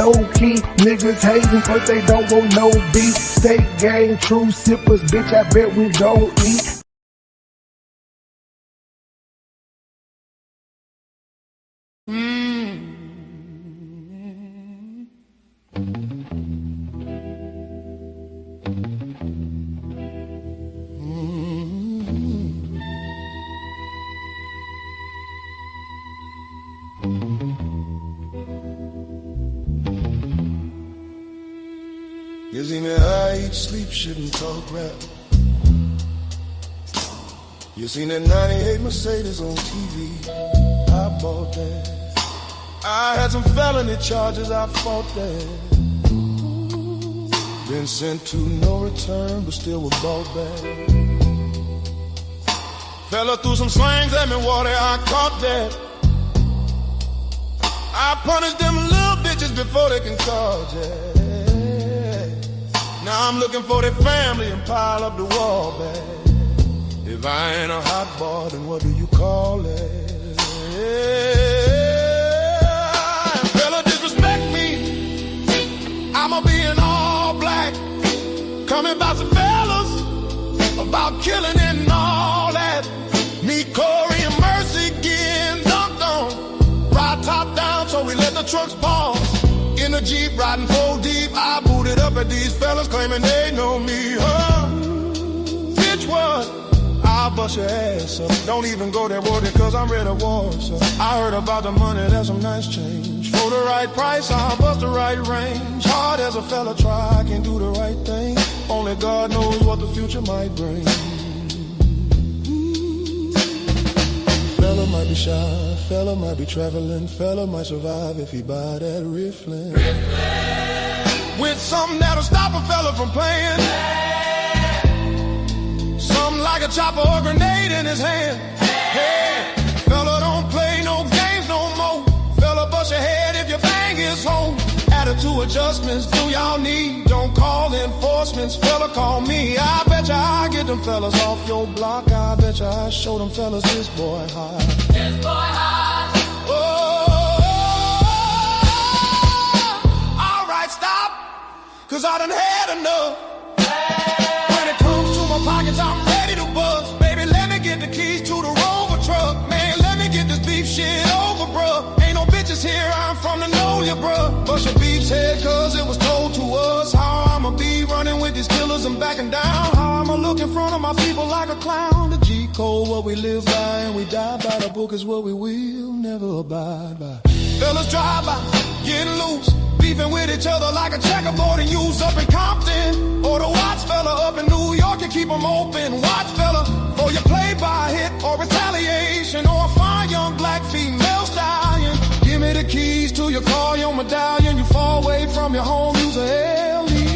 low-key. Niggas hating but they don't want no beef. State gang, true sippers, bitch, I bet we don't eat. You see me, I eat, sleep, shit, and talk rap. You seen that 98 Mercedes on TV, I bought that. I had some felony charges, I fought that. Been sent to no return, but still was bought back. Fella threw some slangs at me, water, I caught that. I punished them little bitches before they can call that. Now I'm looking for their family and pile up the wall back. If I ain't a hot boy, then what do you call it? Fella disrespect me, I'ma be in all black. Coming by some fellas about killing and all that. Me, Corey, and Mercy getting dunked on. Ride top down, so we let the trucks pause. In a Jeep, riding 4 deep, I booted up at these fellas claiming they know me, huh? Bitch, what? I'll bust your ass up. Don't even go there, worried, cause I'm ready to war, so I heard about the money, that's some nice change. For the right price, I'll bust the right range. Hard as a fella try, I can do the right thing. Only God knows what the future might bring. Fella might be shy, fella might be traveling, fella might survive if he buy that rifflin'. With something that'll stop a fella from playing. Something like a chopper or grenade in his hand. Hey, fella don't play no games no more. Fella bust your head if your bang is home. Attitude adjustments, do y'all need? Don't call enforcements, fella call me. I bet ya I get them fellas off your block. I bet ya I show them fellas this boy hot. This boy hot. Oh, alright, stop, cause I done had enough. When it comes to my pockets, I'm ready to bust. Baby, let me get the keys to the Rover truck. Man, let me get this beef shit over, bruh. Ain't no bitches here, I'm from the know ya, bruh. Bust your beef's head, cause it was told to us. How I'ma be running with these killers and backing down. How I'ma look in front of my people like a clown. The G code, what we live by, and we die by. The book is what we will never abide by. Fellas drive by, getting loose, beefing with each other like a checkerboard and use up in Compton. Or the Watts fella up in New York, you keep them open. Watch fella, for you play by hit or retaliation, or a fine young black female stallion. Give me the keys to your car, your medallion. You fall away from your home, use a LE.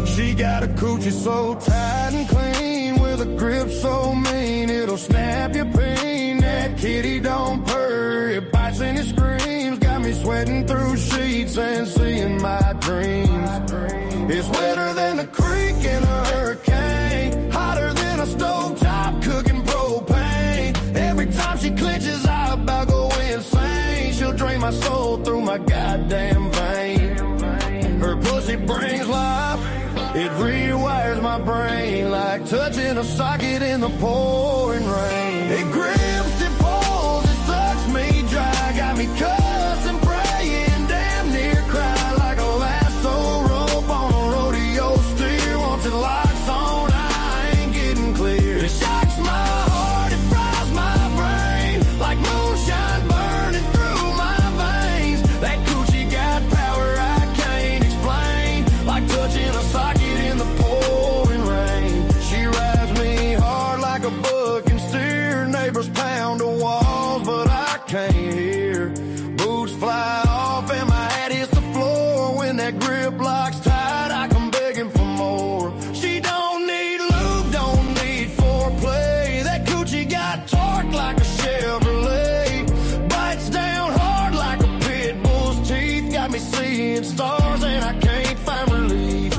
She got a coochie so tight and clean, with a grip so mean it'll snap your pain. That kitty don't purr, it bites and it screams. Got me sweating through sheets and seeing my dreams. It's wetter than a creek in a hurricane, hotter than a stovetop cooking propane. Every time she clenches, I about go insane. She'll drain my soul through my goddamn vein. Her pussy brings life, it rewires my brain like touching a socket in the pouring rain. It grips, it pulls, it sucks me dry. Got me cussing, praying, damn near cry. Like a lasso rope on a rodeo steer. Once it locks on, I ain't getting clear. It shocks my heart, it fries my brain like moonshine burning through my veins. That coochie got power I can't explain, like touching a socket in the pouring rain. She rides me hard like a buck and steer. Neighbors pound the walls, but I can't hear. me seeing stars and I can't find relief.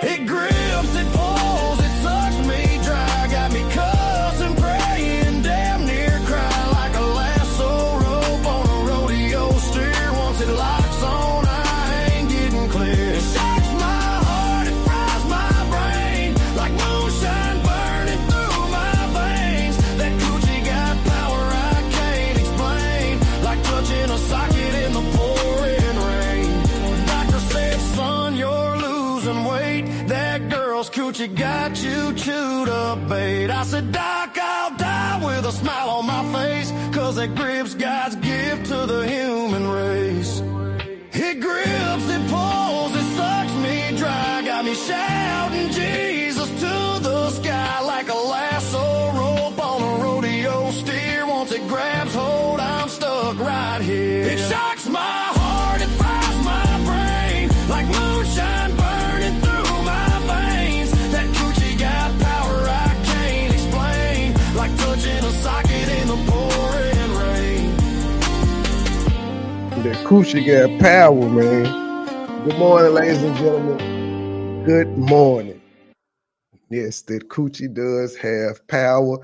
It grips, it pulls, it sucks me dry. Got me cussing, praying, damn near crying like a lasso rope on a rodeo steer. Once it locks on, I ain't getting clear. It shocks my heart, it fries my brain like moonshine burning through my veins. That coochie got power I can't explain, like touching a socket in the pouring rain. Doctor said, son, you're losing weight. That girl's coochie got you chewed up, bait. I said, Doc, I'll die with a smile on my face, cause that grip's God's gift to the human race. It grips, it pulls, it sucks me dry. Got me shouting Jesus to the sky like a lasso rope on a rodeo steer. Once it grabs hold, I'm stuck right here. It shocks my heart, it fries my brain like moonshine burning through my veins. That coochie got power I can't explain, like touching a socket in the pouring rain. That coochie got power, man. Good morning, ladies and gentlemen. Good morning. Yes, that coochie does have power.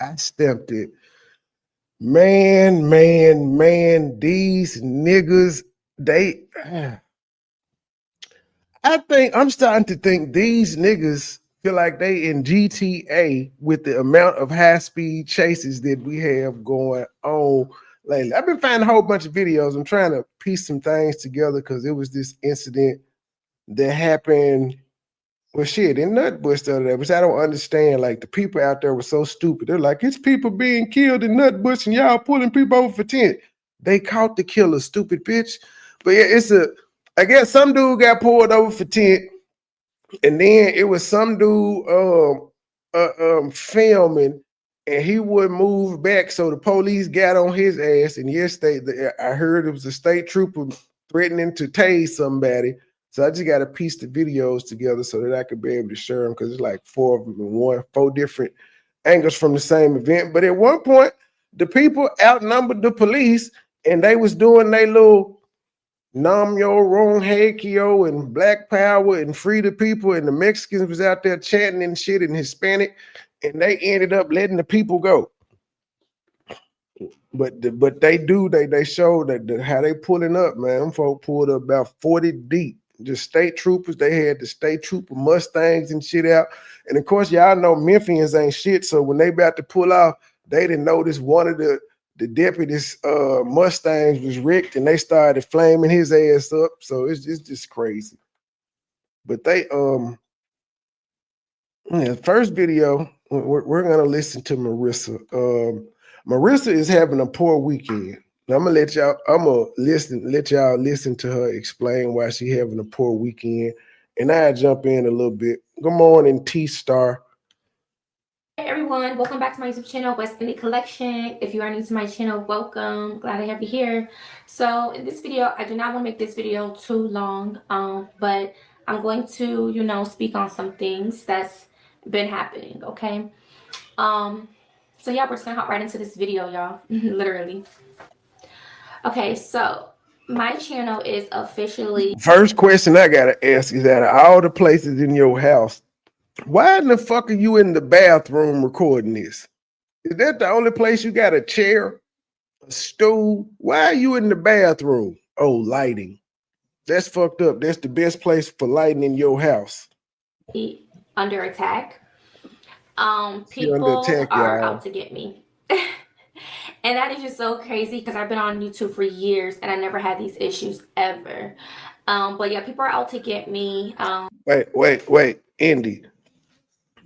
I stamped it. Man, these niggas, I'm starting to think these niggas feel like they in GTA with the amount of high-speed chases that we have going on lately. I've been finding a whole bunch of videos. I'm trying to piece some things together because it was this incident that happened, well, shit, in Nutbush the other day, which I don't understand. Like, the people out there were so stupid. They're like, it's people being killed in Nutbush and y'all pulling people over for tent. They caught the killer, stupid bitch. But yeah, I guess some dude got pulled over for tent, and then it was some dude filming, and he wouldn't move back, so the police got on his ass. And yesterday, I heard it was a state trooper threatening to tase somebody. So I just got to piece the videos together so that I could be able to share them, because it's like 4 of them in 4 different angles from the same event. But at one point, the people outnumbered the police, and they was doing their little Namyo Ronhekyo and Black Power and Free the People, and the Mexicans was out there chanting and shit in Hispanic, and they ended up letting the people go. But they showed that how they pulling up, man. Them folk pulled up about 40 deep. Just state troopers. They had the state trooper Mustangs and shit out. And of course, y'all know Memphians ain't shit. So when they about to pull off, they didn't notice one of the deputies' Mustangs was wrecked, and they started flaming his ass up. So it's just crazy. But they first video, we're gonna listen to Marissa. Marissa is having a poor weekend. Now I'm gonna let y'all listen to her explain why she having a poor weekend, and I jump in a little bit. Good morning, T-Star. Hey everyone, welcome back to my YouTube channel, West Indian Collection. If you are new to my channel, welcome. Glad to have you here. So in this video, I do not want to make this video too long, but I'm going to, speak on some things that's been happening, okay? So yeah, we're just gonna hop right into this video, y'all. Literally. Okay, so my channel is officially... First question I gotta ask is, out of all the places in your house, why in the fuck are you in the bathroom recording this? Is that the only place you got a chair, a stool? Why are you in the bathroom? Oh, lighting. That's fucked up. That's the best place for lighting in your house. Under attack. People are out to get me. And that is just so crazy because I've been on YouTube for years and I never had these issues ever. But yeah, people are out to get me. Wait, Indy.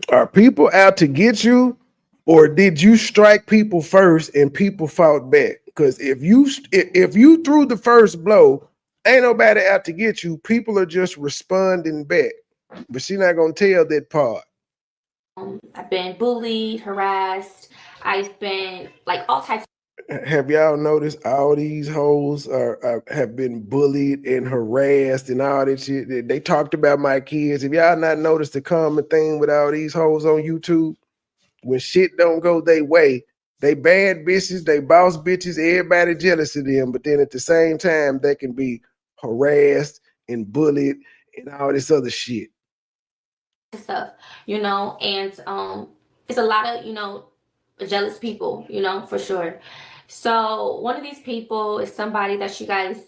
Are people out to get you, or did you strike people first and people fought back? Because if you threw the first blow, ain't nobody out to get you. People are just responding back. But she's not gonna tell that part. I've been bullied, harassed. I've been like all types. Have y'all noticed all these hoes have been bullied and harassed and all that shit? They talked about my kids. Have y'all not noticed the common thing with all these hoes on YouTube? When shit don't go their way, they bad bitches, they boss bitches, everybody jealous of them. But then at the same time, they can be harassed and bullied and all this other shit. Stuff, and it's a lot of, jealous people, for sure. So one of these people is somebody that you guys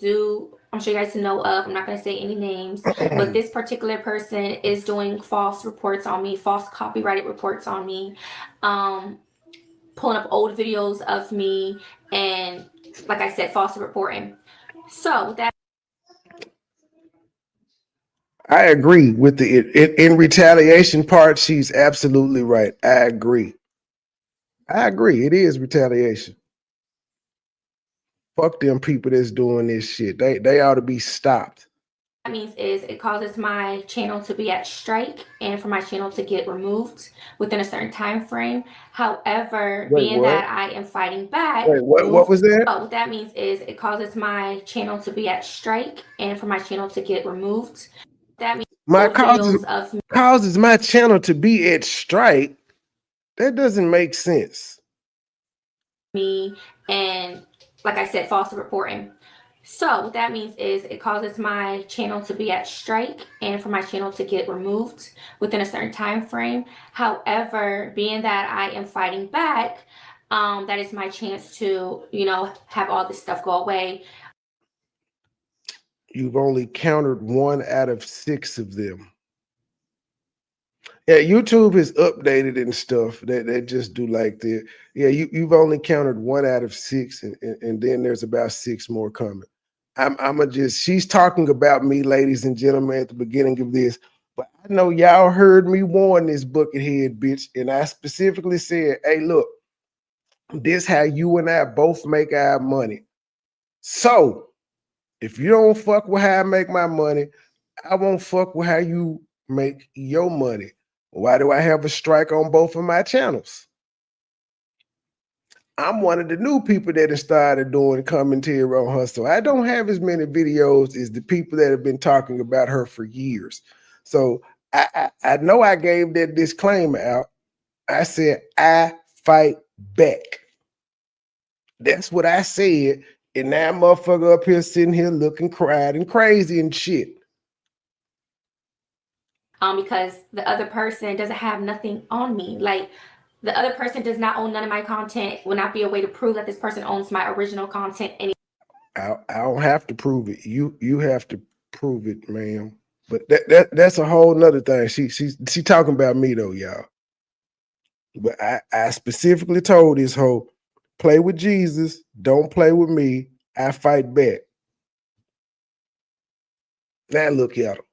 I'm sure you guys know of. I'm not going to say any names, but this particular person is doing false reports on me, false copyrighted reports on me, pulling up old videos of me, and like I said, false reporting. So that I agree with the in retaliation part. She's absolutely right. I agree. It is retaliation. Fuck them people that's doing this shit. They ought to be stopped. means is it causes my channel to be at strike and for my channel to get removed within a certain time frame. However, being that I am fighting back. Wait, what was that? What that means is it causes my channel to be at strike and for my channel to get removed. That means causes my channel to be at strike. That doesn't make sense. Me and like I said, false reporting. So what that means is it causes my channel to be at strike and for my channel to get removed within a certain time frame. However, being that I am fighting back, that is my chance to, have all this stuff go away. You've only countered 1 out of 6 of them. Yeah, YouTube is updated and stuff. They just do like that. Yeah, you've only countered 1 out of 6, and then there's about 6 more coming. She's talking about me, ladies and gentlemen, at the beginning of this, but I know y'all heard me warn this buckethead bitch, and I specifically said, hey, look, this how you and I both make our money. So if you don't fuck with how I make my money, I won't fuck with how you make your money. Why do I have a strike on both of my channels? I'm one of the new people that have started doing commentary on her. So I don't have as many videos as the people that have been talking about her for years. So I know I gave that disclaimer out. I said, I fight back. That's what I said. And that motherfucker up here sitting here looking cried and crazy and shit. Because the other person doesn't have nothing on me. Like, the other person does not own none of my content. Will not be a way to prove that this person owns my original content. I don't have to prove it. You have to prove it, ma'am. But that's a whole nother thing. She talking about me though, y'all. But I specifically told this hoe, play with Jesus, don't play with me. I fight back. Now look at her.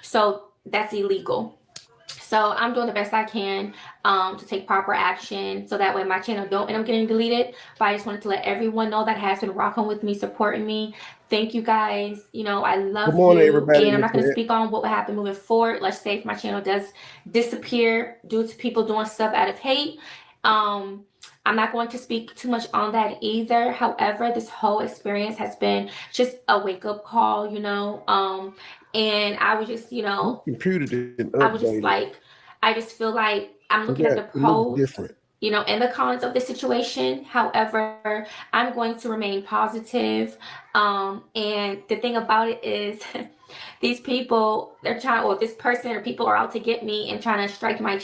So that's illegal. So I'm doing the best I can to take proper action so that way my channel don't end up getting deleted. But I just wanted to let everyone know that has been rocking with me, supporting me. Thank you guys. I love you. Everybody, and I'm not going to speak on what will happen moving forward. Let's say if my channel does disappear due to people doing stuff out of hate. I'm not going to speak too much on that either. However, this whole experience has been just a wake-up call, and I was just, I just feel like I'm looking at the pros, and the cons of the situation. However, I'm going to remain positive. And the thing about it is these people, they're trying, or this person or people are out to get me and trying to strike my.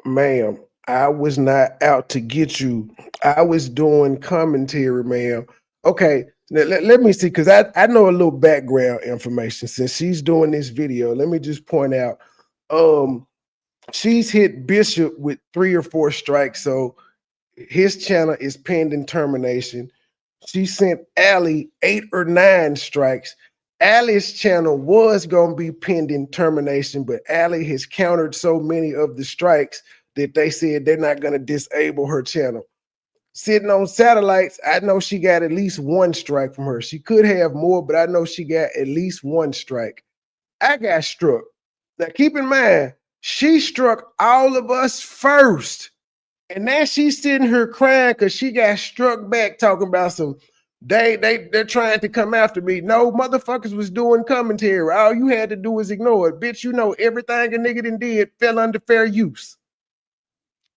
Ma'am, I was not out to get you. I was doing commentary, ma'am. Okay, let me see, because I know a little background information. Since she's doing this video, let me just point out, she's hit Bishop with 3 or 4 strikes, so his channel is pending termination. She sent Allie 8 or 9 strikes. Allie's channel was going to be pending termination, but Allie has countered so many of the strikes that they said they're not going to disable her channel. Sitting on satellites, I know she got at least 1 strike from her. She could have more, but I know she got at least 1 strike. I got struck. Now, keep in mind, she struck all of us first. And now she's sitting here crying because she got struck back talking about some, they're trying to come after me. No, motherfuckers was doing commentary. All you had to do was ignore it. Bitch, everything a nigga done did fell under fair use.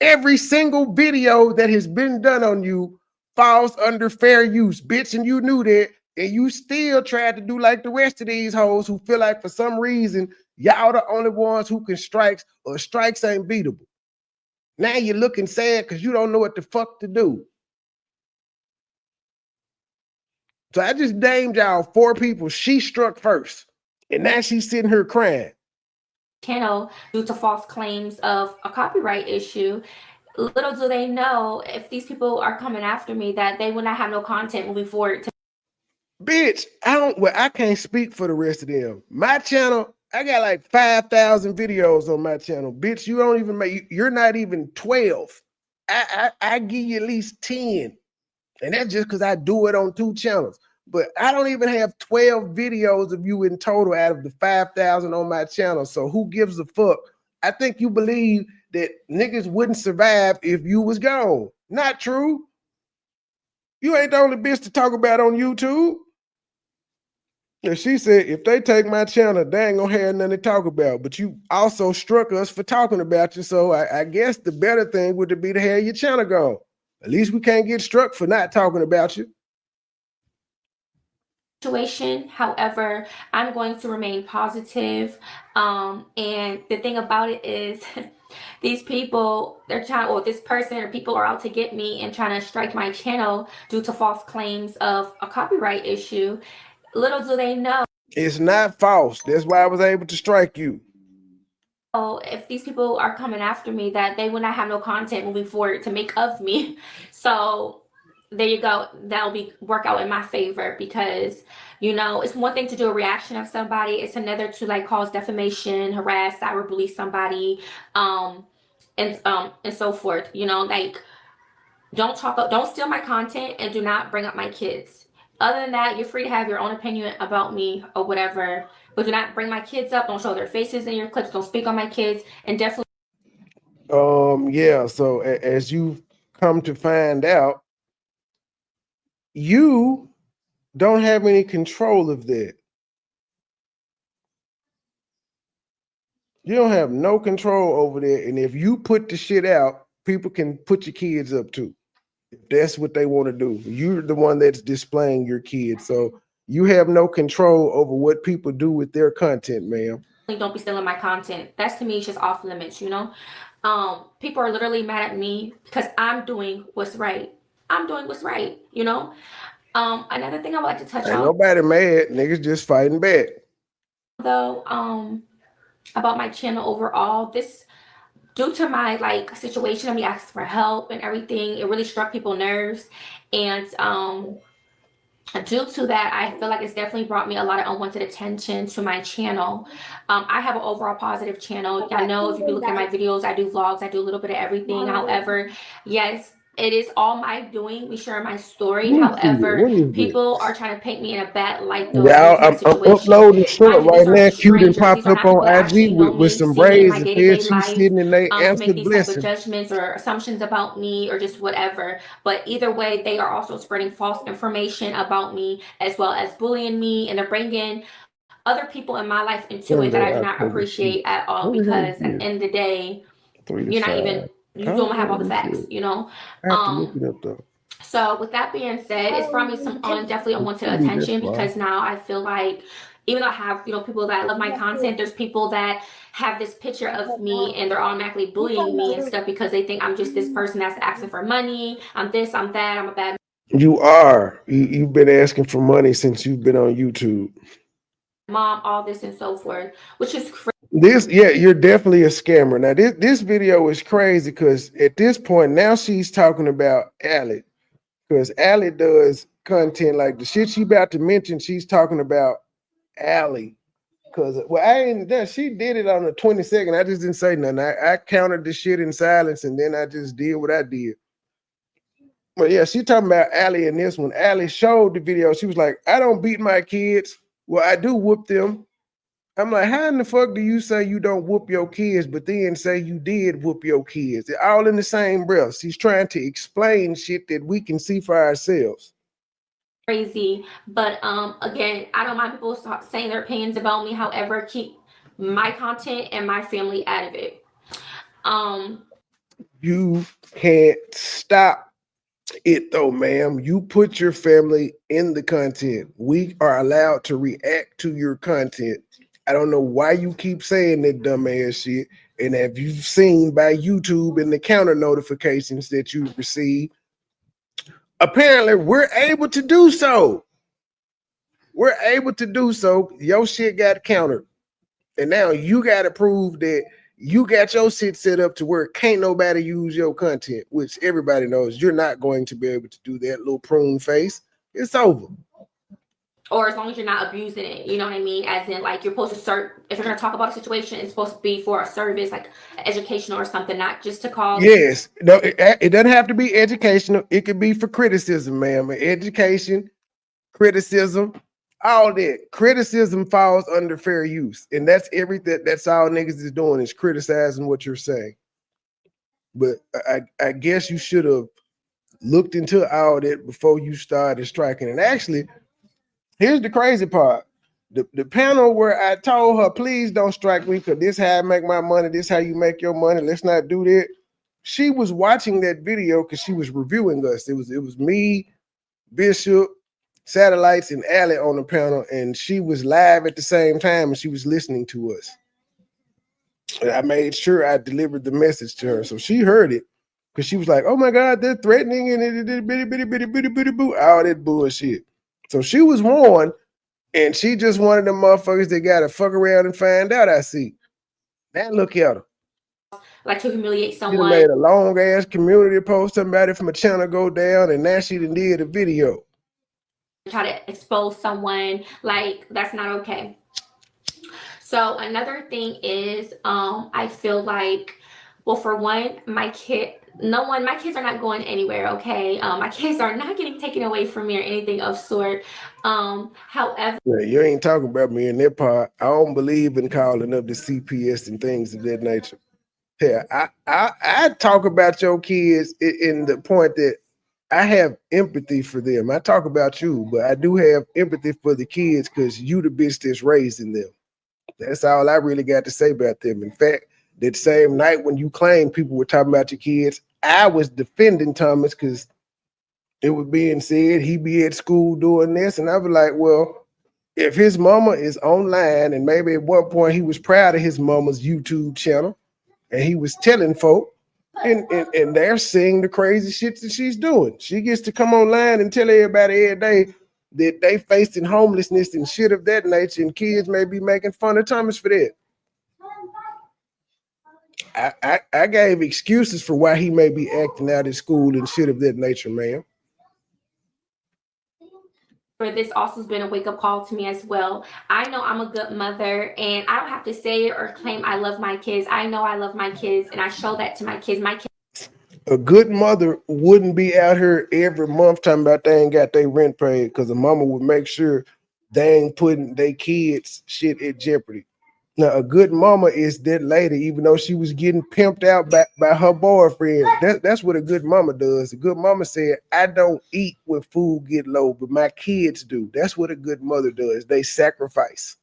Every single video that has been done on you falls under fair use, bitch, and you knew that. And you still tried to do like the rest of these hoes who feel like for some reason y'all the only ones who can strikes or strikes ain't beatable. Now you're looking sad because you don't know what the fuck to do. So I just named y'all 4 people she struck first. And now she's sitting here crying. Channel due to false claims of a copyright issue. Little do they know, if these people are coming after me, that they will not have no content moving forward. Bitch, I can't speak for the rest of them. My channel, I got like 5,000 videos on my channel. Bitch, you don't even you're not even 12. I give you at least 10. And that's just because I do it on 2 channels. But I don't even have 12 videos of you in total out of the 5,000 on my channel. So who gives a fuck? I think you believe that niggas wouldn't survive if you was gone. Not true. You ain't the only bitch to talk about on YouTube. And she said, if they take my channel, they ain't gonna have nothing to talk about. But you also struck us for talking about you. So I guess the better thing would be to have your channel gone. At least we can't get struck for not talking about you. Situation. However, I'm going to remain positive. And the thing about it is these people, they're trying, or this person or people are out to get me and trying to strike my channel due to false claims of a copyright issue. Little do they know, it's not false. That's why I was able to strike you. If these people are coming after me, that they will not have no content moving forward to make of me. So there you go. That'll work out in my favor, because it's one thing to do a reaction of somebody, it's another to like cause defamation, harass, cyberbully somebody, and so forth. Like, don't steal my content, and do not bring up my kids. Other than that, you're free to have your own opinion about me or whatever, but do not bring my kids up. Don't show their faces in your clips. Don't speak on my kids, and definitely. Yeah. So as you come to find out, you don't have any control of that. You don't have no control over that. And if you put the shit out, people can put your kids up too. If that's what they want to do. You're the one that's displaying your kids. So you have no control over what people do with their content, ma'am. Don't be stealing my content. That's, to me, just off limits, People are literally mad at me because I'm doing what's right. I'm doing what's right, Another thing I would like to touch on. Nobody mad. Niggas just fighting back. Though, about my channel overall, this, due to my situation of me asking for help and everything, it really struck people's nerves. And due to that, I feel like it's definitely brought me a lot of unwanted attention to my channel. I have an overall positive channel. I know if you look at my videos, I do vlogs, I do a little bit of everything. However, yes, it is all my doing, me sharing my story. However, people are trying to paint me in a bad light, though. Yeah, I'm uploading short right now. Q done popped up on IG with some braids and said she's sitting in they answered blessing. Judgments or assumptions about me, or just whatever. But either way, they are also spreading false information about me, as well as bullying me, and they're bringing other people in my life into it that I do not appreciate at all, because at the end of the day, you don't have all the facts, So with that being said, it's brought me some definitely unwanted attention, because now I feel like, even though I have people that love my content, there's people that have this picture of me and they're automatically bullying me and stuff, because they think I'm just this person that's asking for money. I'm this, I'm that, I'm a bad. You are. You've been asking for money since you've been on YouTube. Mom, all this and so forth, which is crazy. You're definitely a scammer. Now, this video is crazy because at this point now she's talking about Allie, because Allie does content like the shit she about to mention. She's talking about Allie because she did it on the 22nd. I just didn't say nothing. I counted the shit in silence, and then I just did what I did. But yeah, she talking about Allie in this one. Allie showed the video. She was like, I don't beat my kids. Well, I do whoop them. I'm like, how in the fuck do you say you don't whoop your kids, but then say you did whoop your kids? They're all in the same breath. She's trying to explain shit that we can see for ourselves. Crazy. But again, I don't mind people saying their opinions about me. However, keep my content and my family out of it. You can't stop it though, ma'am. You put your family in the content. We are allowed to react to your content. I don't know why you keep saying that dumbass shit. And if you've seen by YouTube and the counter notifications that you receive, apparently we're able to do so. We're able to do so. Your shit got countered. And now you got to prove that you got your shit set up to where can't nobody use your content, which everybody knows you're not going to be able to do that, little prune face. It's over. Or as long as you're not abusing it, you know what I mean? As in, like, you're supposed to if you're going to talk about a situation, it's supposed to be for a service, like educational or something, not just to cause. Yes. No, it doesn't have to be educational. It could be for criticism, ma'am. Education, criticism, all that. Criticism falls under fair use. And that's everything. That's all niggas is doing is criticizing what you're saying. But I guess you should have looked into all that before you started striking. And actually, here's the crazy part. The panel where I told her, please don't strike me because this how I make my money. This how you make your money. Let's not do that. She was watching that video because she was reviewing us. It was me, Bishop, Satellites, and Allie on the panel, and she was live at the same time and she was listening to us. And I made sure I delivered the message to her. So she heard it because she was like, oh my God, they're threatening and all that bullshit. So she was warned, and she just one of them motherfuckers that got to fuck around and find out, I see. Now look at her. Like to humiliate someone. She made a long ass community post, somebody from a channel go down, and now she done did a video. Try to expose someone, like that's not okay. So another thing is, I feel like, well, for one, my kids are not going anywhere, okay? My kids are not getting taken away from me or anything of sort. However, you ain't talking about me in that part. I don't believe in calling up the CPS and things of that nature. Yeah, I talk about your kids in the point that I have empathy for them. I talk about you, but I do have empathy for the kids because you the bitch that's raising them. That's all I really got to say about them. In fact, that same night when you claimed people were talking about your kids, I was defending Thomas because it was being said he be at school doing this. And I was like, well, if his mama is online and maybe at one point he was proud of his mama's YouTube channel and he was telling folk, and they're seeing the crazy shit that she's doing. She gets to come online and tell everybody every day that they facing homelessness and shit of that nature, and kids may be making fun of Thomas for that. I gave excuses for why he may be acting out at school and shit of that nature, ma'am. For this also has been a wake-up call to me as well. I know I'm a good mother, and I don't have to say it or claim I love my kids. I know I love my kids, and I show that to my kids. A good mother wouldn't be out here every month talking about they ain't got their rent paid because a mama would make sure they ain't putting their kids shit at jeopardy. Now, a good mama is that lady, even though she was getting pimped out by her boyfriend. That's what a good mama does. A good mama said, I don't eat when food get low, but my kids do. That's what a good mother does. They sacrifice.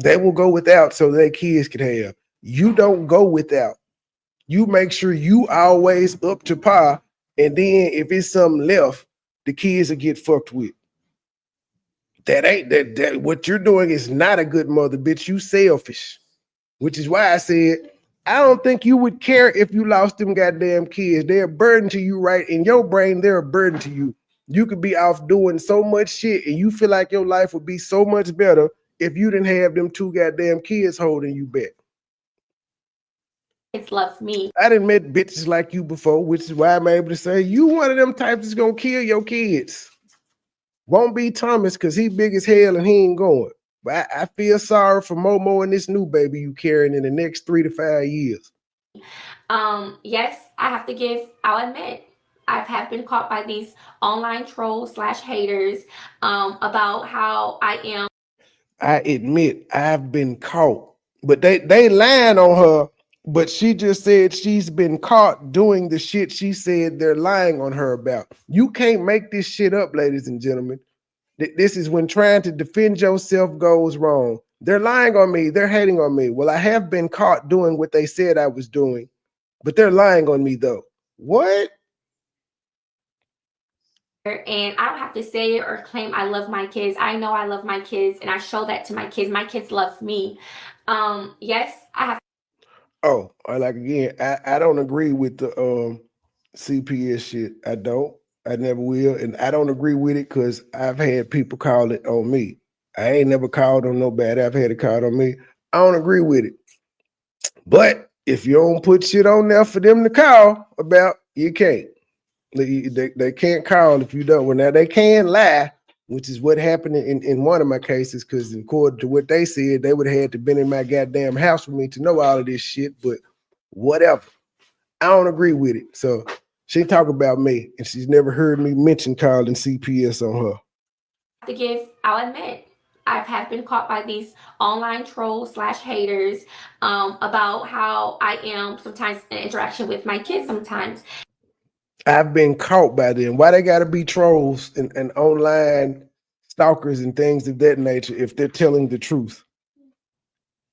They will go without so their kids can have. You don't go without. You make sure you always up to par, and then if it's something left, the kids will get fucked with. That ain't that what you're doing is not a good mother, bitch. You selfish. Which is why I said I don't think you would care if you lost them goddamn kids. They're a burden to you, right? In your brain, they're a burden to you. You could be off doing so much shit, and you feel like your life would be so much better if you didn't have them two goddamn kids holding you back. It's love me. I done met bitches like you before, which is why I'm able to say you one of them types that's gonna kill your kids. Won't be Thomas because he big as hell and he ain't going. But I feel sorry for Momo and this new baby you carrying in the next 3 to 5 years. Yes, I'll admit, I have been caught by these online trolls / haters about how I am. I admit I've been caught, but they lying on her. But she just said she's been caught doing the shit she said they're lying on her about. You can't make this shit up, ladies and gentlemen. This is when trying to defend yourself goes wrong. They're lying on me. They're hating on me. Well, I have been caught doing what they said I was doing, but they're lying on me though. What? And I don't have to say it or claim I love my kids. I know I love my kids, and I show that to my kids. My kids love me. Yes, I have. Oh, like again, I don't agree with the CPS shit. I don't. I never will, and I don't agree with it because I've had people call it on me. I ain't never called on nobody. I've had it called on me. I don't agree with it. But if you don't put shit on there for them to call about, you can't. They can't call if you don't. Well, now they can lie, which is what happened in one of my cases, because according to what they said, they would have had to been in my goddamn house with me to know all of this shit, but whatever. I don't agree with it. So she talk about me, and she's never heard me mention calling CPS on her. I'll admit, I have been caught by these online trolls slash haters about how I am sometimes in interaction with my kids sometimes. I've been caught by them. Why they gotta be trolls and online stalkers and things of that nature if they're telling the truth?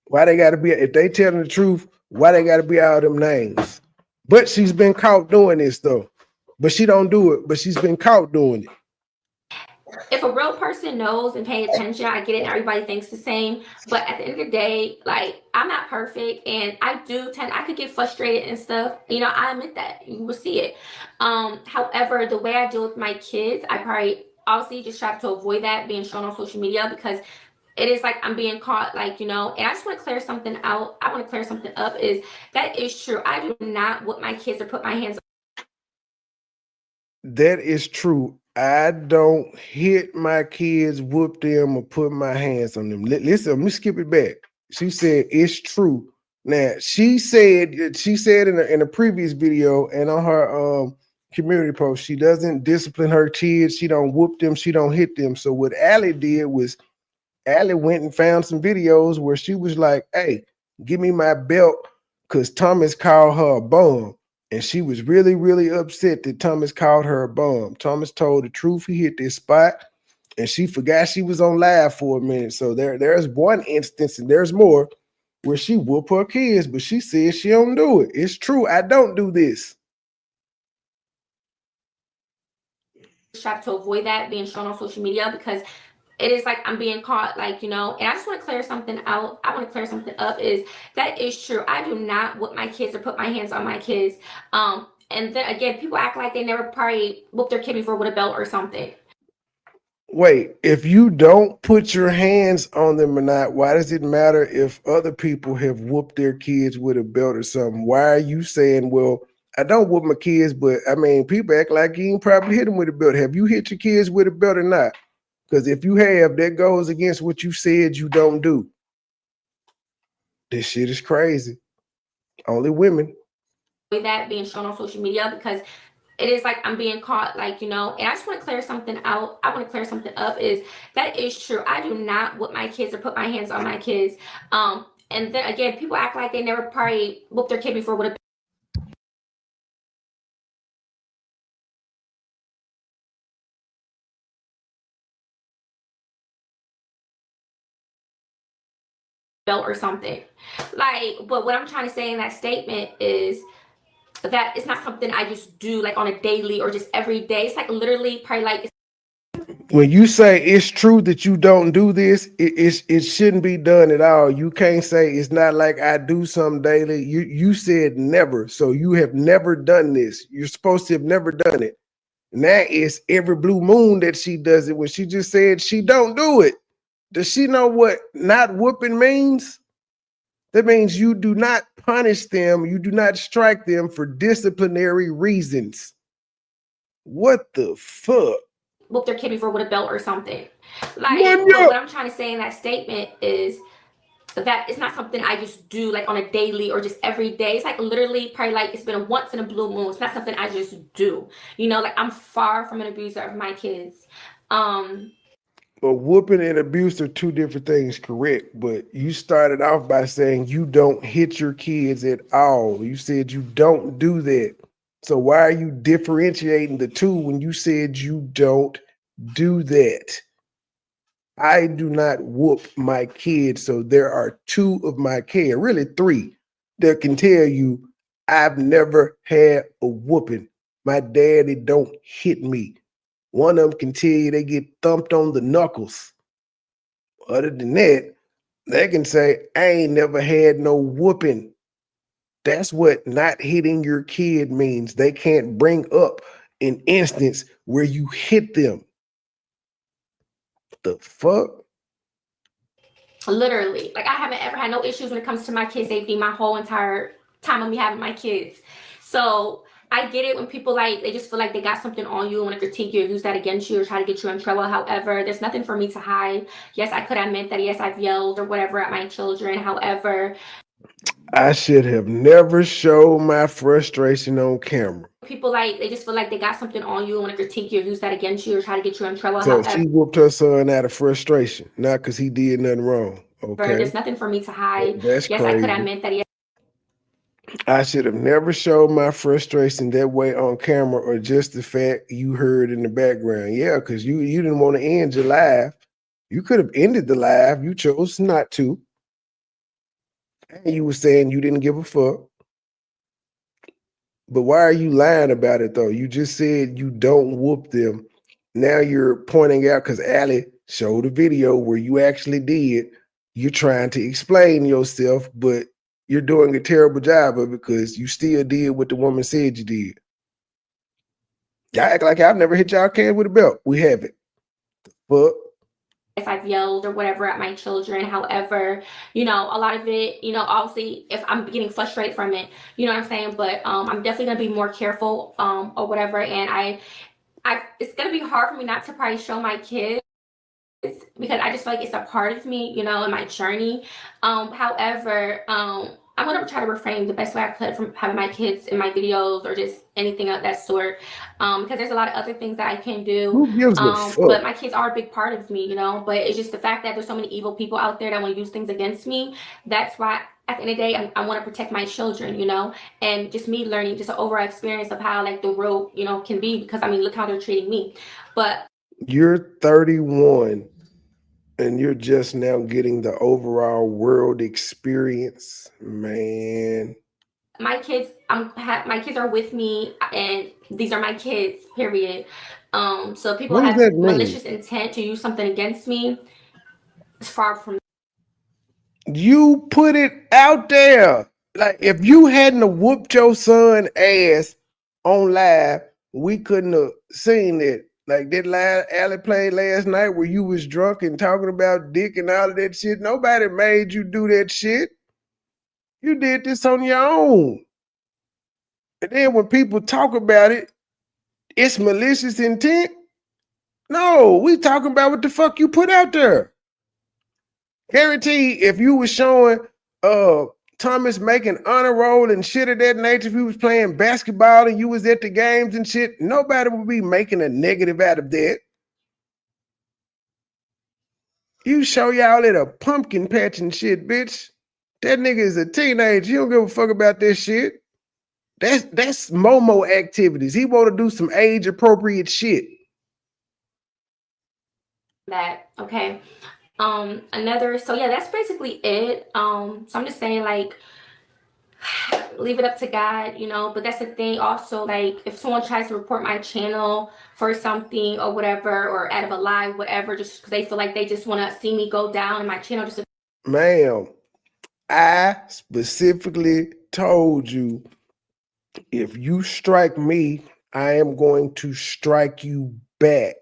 Why they gotta be, if they telling the truth, why they gotta be all them names? But she's been caught doing this though. But she don't do it, but she's been caught doing it. If a real person knows and pay attention, I get it. Everybody thinks the same, but at the end of the day, like, I'm not perfect, and I could get frustrated and stuff. I admit that. You will see it. However, the way I deal with my kids, I probably obviously just try to avoid that being shown on social media, because it is like I'm being caught, and I just want to clear something out. I want to clear something up. Is that is true? I do not whip my kids or put my hands. That is true. I don't hit my kids, whoop them, or put my hands on them. Listen, let me skip it back. She said it's true. Now she said in a previous video and on her community post, she doesn't discipline her kids. She don't whoop them. She don't hit them. So what Allie did was Allie went and found some videos where she was like, "Hey, give me my belt," because Thomas called her a bum. And she was really, really upset that Thomas called her a bum. Thomas told the truth. He hit this spot, and she forgot she was on live for a minute. So there's one instance, and there's more, where she whoop her kids, but she says she don't do it. It's true. I don't do this. Try to avoid that being shown on social media, because it is like I'm being caught, and I just want to clear something out. I want to clear something up. Is that is true? I do not whip my kids or put my hands on my kids. And then again, people act like they never probably whooped their kid before with a belt or something. Wait, if you don't put your hands on them or not, why does it matter if other people have whooped their kids with a belt or something? Why are you saying, well, I don't whoop my kids, but I mean, people act like you ain't probably hit them with a belt. Have you hit your kids with a belt or not? Because if you have, that goes against what you said you don't do. This shit is crazy. Only women. That being shown on social media, because it is like I'm being caught, and I just want to clear something out. I want to clear something up. Is that is true? I do not whip my kids or put my hands on my kids. And then again, people act like they never probably whooped their kid before with a belt or something. But what I'm trying to say in that statement is that it's not something I just do like on a daily or just every day. It's like literally probably like. When you say it's true that you don't do this, it shouldn't be done at all. You can't say it's not like I do something daily. You said never, so you have never done this. You're supposed to have never done it. And that is every blue moon that she does it. When she just said she don't do it, does she know what not whooping means? That means you do not punish them. You do not strike them for disciplinary reasons. What the fuck? Whoop their kid before with a belt or something. But what I'm trying to say in that statement is that it's not something I just do like on a daily or just every day. It's like literally probably like it's been a once in a blue moon. It's not something I just do. Like I'm far from an abuser of my kids. Well, whooping and abuse are two different things, correct? But you started off by saying you don't hit your kids at all. You said you don't do that. So why are you differentiating the two when you said you don't do that? I do not whoop my kids. So there are two of my kids, really three, that can tell you I've never had a whooping. My daddy don't hit me. One of them can tell you they get thumped on the knuckles. Other than that, they can say, I ain't never had no whooping. That's what not hitting your kid means. They can't bring up an instance where you hit them. The fuck? Literally, like I haven't ever had no issues when it comes to my kids' safety my whole entire time of me having my kids. So I get it when people like they just feel like they got something on you and want to critique you or use that against you or try to get you in trouble. However, there's nothing for me to hide. Yes, I could admit that. Yes, I've yelled or whatever at my children. However, I should have never showed my frustration on camera. people like they just feel like they got something on you and want to critique you or use that against you or try to get you in trouble. So However, she whooped her son out of frustration, not because he did nothing wrong. Okay. there's nothing for me to hide. That's Yes, I could crazy. admit that. Yes, I should have never showed my frustration that way on camera or just the fact you heard in the background. Yeah, because you didn't want to end your live. You could have ended the live. You chose not to. And you were saying you didn't give a fuck. But why are you lying about it, though? You just said you don't whoop them. Now you're pointing out, because Allie showed a video where you actually did. You're trying to explain yourself, but you're doing a terrible job of it because you still did what the woman said you did. Y'all act like I've never hit y'all kid with a belt. We haven't. But yes, I've yelled or whatever at my children. However, a lot of it, obviously if I'm getting frustrated from it, you know what I'm saying? But I'm definitely gonna be more careful or whatever. And I it's gonna be hard for me not to probably show my kids because I just feel like it's a part of me, in my journey. However, I'm gonna try to refrain the best way I could from having my kids in my videos or just anything of that sort. Because there's a lot of other things that I can do. who gives a fuck? But my kids are a big part of me, But it's just the fact that there's so many evil people out there that want to use things against me. That's why at the end of the day, I want to protect my children, and just me learning just an overall experience of how like the world, can be. Because I mean, look how they're treating me. But You're 31 and you're just now getting the overall world experience, man. my kids, my kids are with me, and these are my kids. Period. So people What does have that mean? malicious intent to use something against me. It's far from. You put it out there. Like if you hadn't have whooped your son ass on live, we couldn't have seen it. Like that live Allie played last night where you was drunk and talking about dick and all of that shit. Nobody made you do that shit. You did this on your own. And then when people talk about it, it's malicious intent. No, we talking about what the fuck you put out there. Guarantee if you was showing Thomas making honor roll and shit of that nature, if he was playing basketball and you was at the games and shit, nobody would be making a negative out of that. You show y'all at a pumpkin patch and shit, bitch. That nigga is a teenager. He don't give a fuck about this shit. That's Momo activities. He want to do some age appropriate shit. That okay. So yeah, that's basically it. So I'm just saying, like, leave it up to God, but that's the thing also, like, if someone tries to report my channel for something or whatever, or out of a lie, whatever, just because they feel like they just want to see me go down and my channel just. Ma'am, I specifically told you, if you strike me, I am going to strike you back.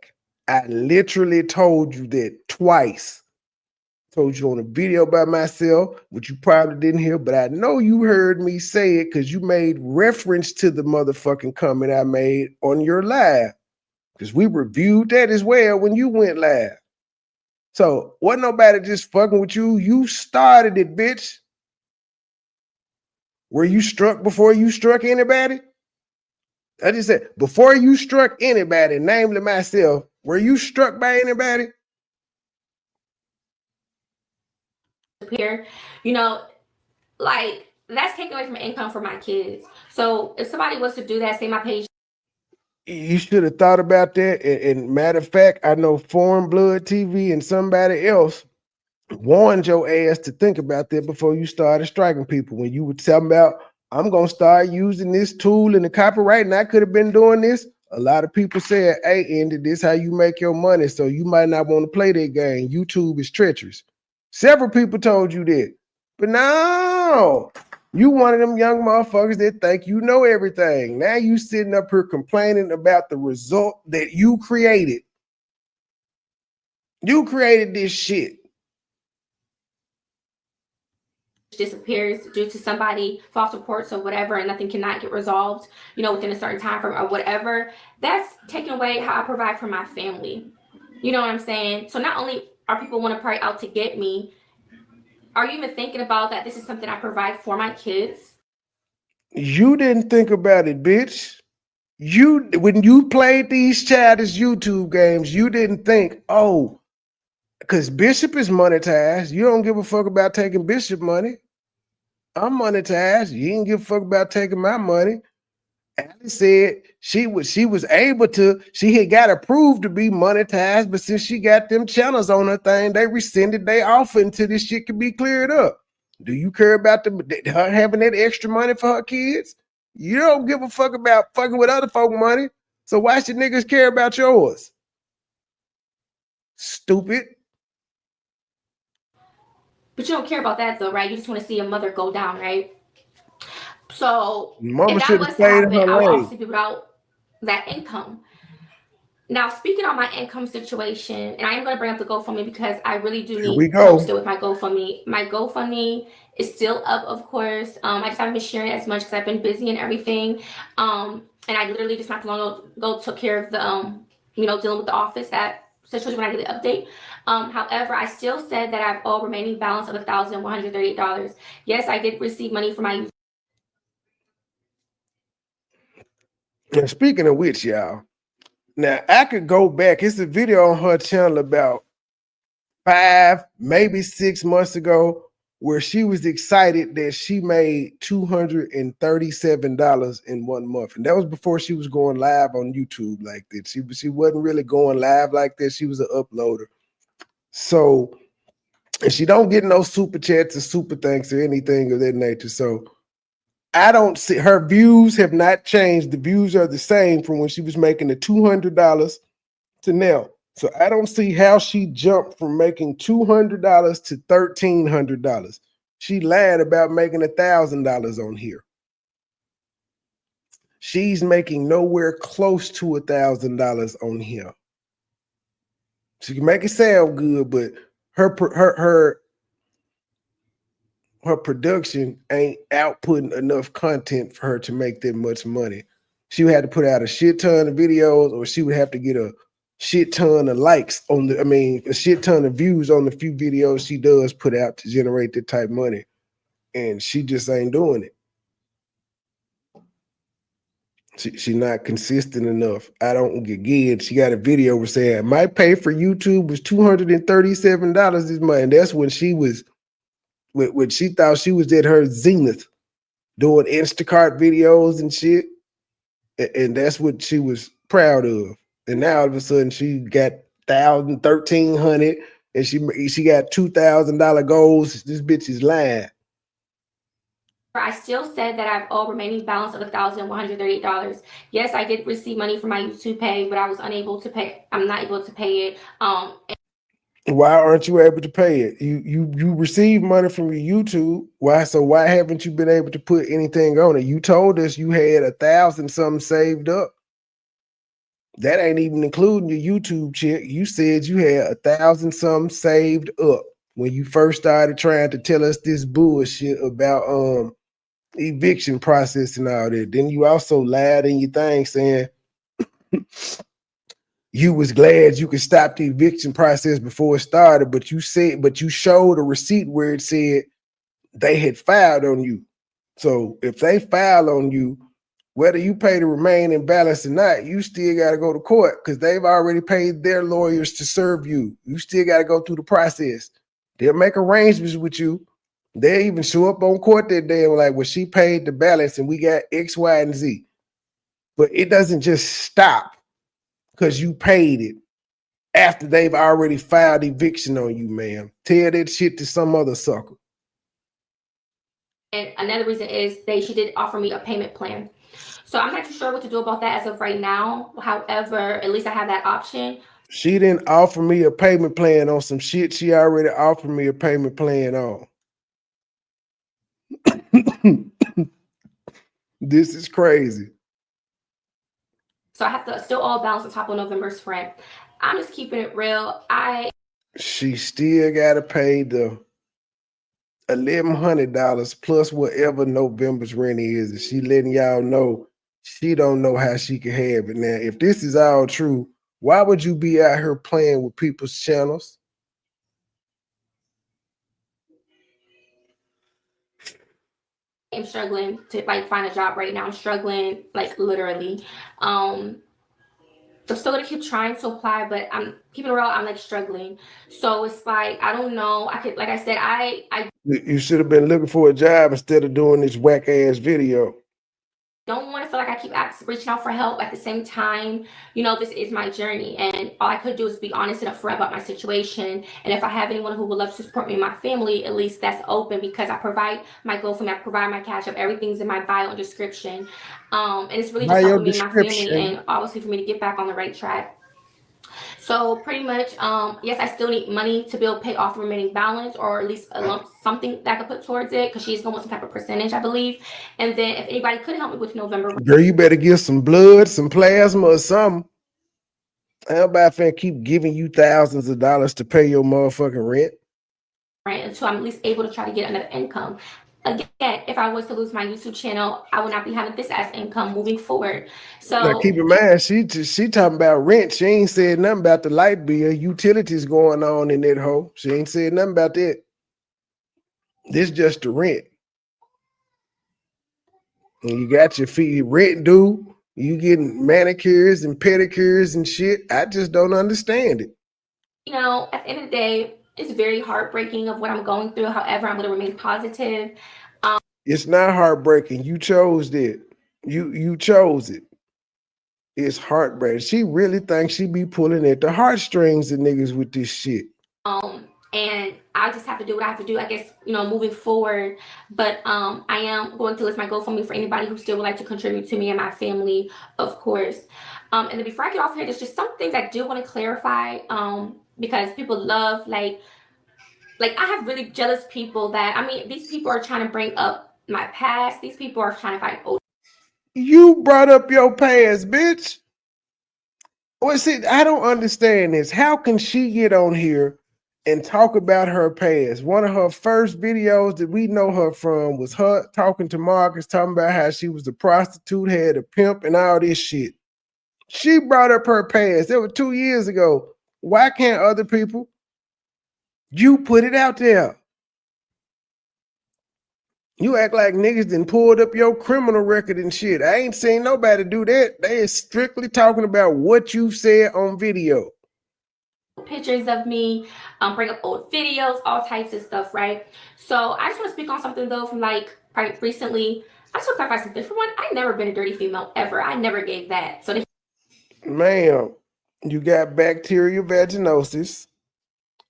I literally told you that twice. Told you on a video by myself, which you probably didn't hear, but I know you heard me say it because you made reference to the motherfucking comment I made on your live. Because we reviewed that as well when you went live. So wasn't nobody just fucking with you. You started it, bitch. Were you struck before you struck anybody? I just said, before you struck anybody, namely myself, were you struck by anybody? Here, like that's taking away from income for my kids. So if somebody was to do that, say my page. You should have thought about that. And matter of fact, I know Foreign Blood TV and somebody else warned your ass to think about that before you started striking people. When you were talking about I'm gonna start using this tool in the copyright, and I could have been doing this. A lot of people said, "Hey, Andy, this how you make your money." So you might not want to play that game. YouTube is treacherous. Several people told you that, but no, you one of them young motherfuckers that think you know everything. Now you sitting up here complaining about the result that you created. You created this shit. Disappears due to somebody false reports or whatever, and nothing cannot get resolved, within a certain time frame or whatever, that's taking away how I provide for my family. You know what I'm saying? So not only are people want to pray out to get me, are you even thinking about that this is something I provide for my kids? You didn't think about it, bitch. When you played these childish YouTube games, you didn't think, oh, because Bishop is monetized. You don't give a fuck about taking Bishop money. I'm monetized. You didn't give a fuck about taking my money. Alice said she was able to, she had got approved to be monetized, but since she got them channels on her thing, they rescinded their offer until this shit can be cleared up. Do you care about her having that extra money for her kids? You don't give a fuck about fucking with other folk money. So why should niggas care about yours? Stupid. But you don't care about that though, right? You just want to see a mother go down, right? So Mama if that should was have to stayed in happen, her I would lane. obviously be without that income. Now, speaking on my income situation, and I am going to bring up the GoFundMe because I really do need help still with my GoFundMe. My GoFundMe is still up, of course. I just haven't been sharing it as much because I've been busy and everything. And I literally just not too long ago took care of the, dealing with the office at essentially when I get the update. However, I still said that I've owed remaining balance of $1,138. Yes, I did receive money from my. And speaking of which, y'all, now I could go back. It's a video on her channel about 5, maybe 6 months ago, where she was excited that she made $237 in 1 month. And that was before she was going live on YouTube like that. She wasn't really going live like that. She was an uploader. So, and she don't get no super chats or super thanks or anything of that nature. So I don't see, her views have not changed. The views are the same from when she was making the $200 to now. So I don't see how she jumped from making $200 to $1,300. She lied about making $1,000 on here. She's making nowhere close to $1,000 on here. She can make it sound good, but her production ain't outputting enough content for her to make that much money. She would have to put out a shit ton of videos, or she would have to get a shit ton of likes on a shit ton of views on the few videos she does put out to generate that type of money. And she just ain't doing it. She's not consistent enough. I don't get. She got a video where saying my pay for YouTube was $237 this month. And that's when she was, when she thought she was at her zenith, doing Instacart videos and shit. And that's what she was proud of. And now all of a sudden she got 1,000, 1,300, and she got $2,000 goals. This bitch is lying. I still said that I've owed remaining balance of $1,138. Yes, I did receive money from my YouTube pay, but I was unable to pay. I'm not able to pay it. Why aren't you able to pay it? You receive money from your YouTube. Why haven't you been able to put anything on it? You told us you had 1,000 something saved up. That ain't even including your YouTube check. You said you had 1,000 something saved up when you first started trying to tell us this bullshit about eviction process and all that. Then you also lied in your thing saying you was glad you could stop the eviction process before it started, but you showed a receipt where it said they had filed on you. So if they file on you, whether you pay the remaining balance or not, you still got to go to court because they've already paid their lawyers to serve you. You still got to go through the process. They'll make arrangements with you. They even show up on court that day and like, well, she paid the balance and we got X, Y, and Z. But it doesn't just stop because you paid it after they've already filed eviction on you, ma'am. Tell that shit to some other sucker. And another reason is she did offer me a payment plan. So I'm not too sure what to do about that as of right now. However, at least I have that option. She didn't offer me a payment plan on some shit she already offered me a payment plan on. This is crazy. So I have to still all balance on top of November's rent. I'm just keeping it real. She still gotta pay the $1,100 plus whatever November's rent is. And she letting y'all know she don't know how she can have it. Now, if this is all true, why would you be out here playing with people's channels? I'm struggling to like find a job right now. I'm struggling like literally. I'm still gonna keep trying to apply, but I'm keeping it real. I'm like struggling. So it's like I don't know. I could, like I said, You should have been looking for a job instead of doing this whack ass video. don't want to feel like I keep reaching out for help. At the same time, this is my journey, and all I could do is be honest and upfront about my situation. And if I have anyone who would love to support me and my family, at least that's open, because I provide my GoFundMe, I provide my Cash App, everything's in my bio and description. And it's really just helping me and my family, and obviously for me to get back on the right track. So pretty much, yes, I still need money to be able to pay off the remaining balance, or at least a lump, something that I could put towards it, because she's going to want some type of percentage, I believe. And then if anybody could help me with November. Girl, you better give some blood, some plasma or something. Everybody finna keep giving you thousands of dollars to pay your motherfucking rent. Right, until I'm at least able to try to get another income. Again, if I was to lose my YouTube channel, I would not be having this as income moving forward. So now keep in mind, she talking about rent. She ain't said nothing about the light bill, utilities going on in that hole. She ain't said nothing about that. This just the rent. And you got your fee rent due. You getting manicures and pedicures and shit. I just don't understand it. At the end of the day, it's very heartbreaking of what I'm going through. However, I'm going to remain positive. It's not heartbreaking. You chose it. You chose it. It's heartbreaking. She really thinks she be pulling at the heartstrings of niggas with this shit. And I just have to do what I have to do, I guess, moving forward. But I am going to list my GoFundMe for anybody who still would like to contribute to me and my family, of course. And then before I get off here, there's just some things I do want to clarify, because people love, like I have really jealous people these people are trying to bring up my past. These people are trying to find old. You brought up your past, bitch. Well, see, I don't understand this. How can she get on here and talk about her past? One of her first videos that we know her from was her talking to Marcus, talking about how she was a prostitute, had a pimp, and all this shit. She brought up her past. That was 2 years ago. Why can't other people? You put it out there. You act like niggas done pulled up your criminal record and shit. I ain't seen nobody do that. They is strictly talking about what you said on video. Pictures of me, bring up old videos, all types of stuff, right? So I just want to speak on something though from like recently. I just want to clarify something. For one, I never been a dirty female ever. I never gave that. So ma'am, you got bacterial vaginosis.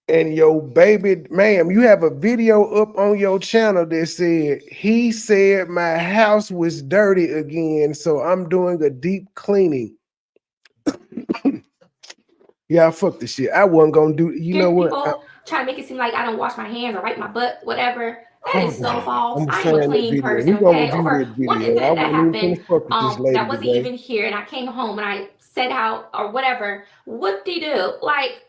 And your baby, ma'am, you have a video up on your channel that said, he said my house was dirty again, so I'm doing a deep cleaning. Yeah, fuck this shit. I wasn't gonna do, you know what? People try to make it seem like I don't wash my hands or wipe my butt, whatever. That is so false. I'm a clean person, okay? Over one incident that happened, that wasn't even here, and I came home and I said how, or whatever, whoop-de-doo. Like,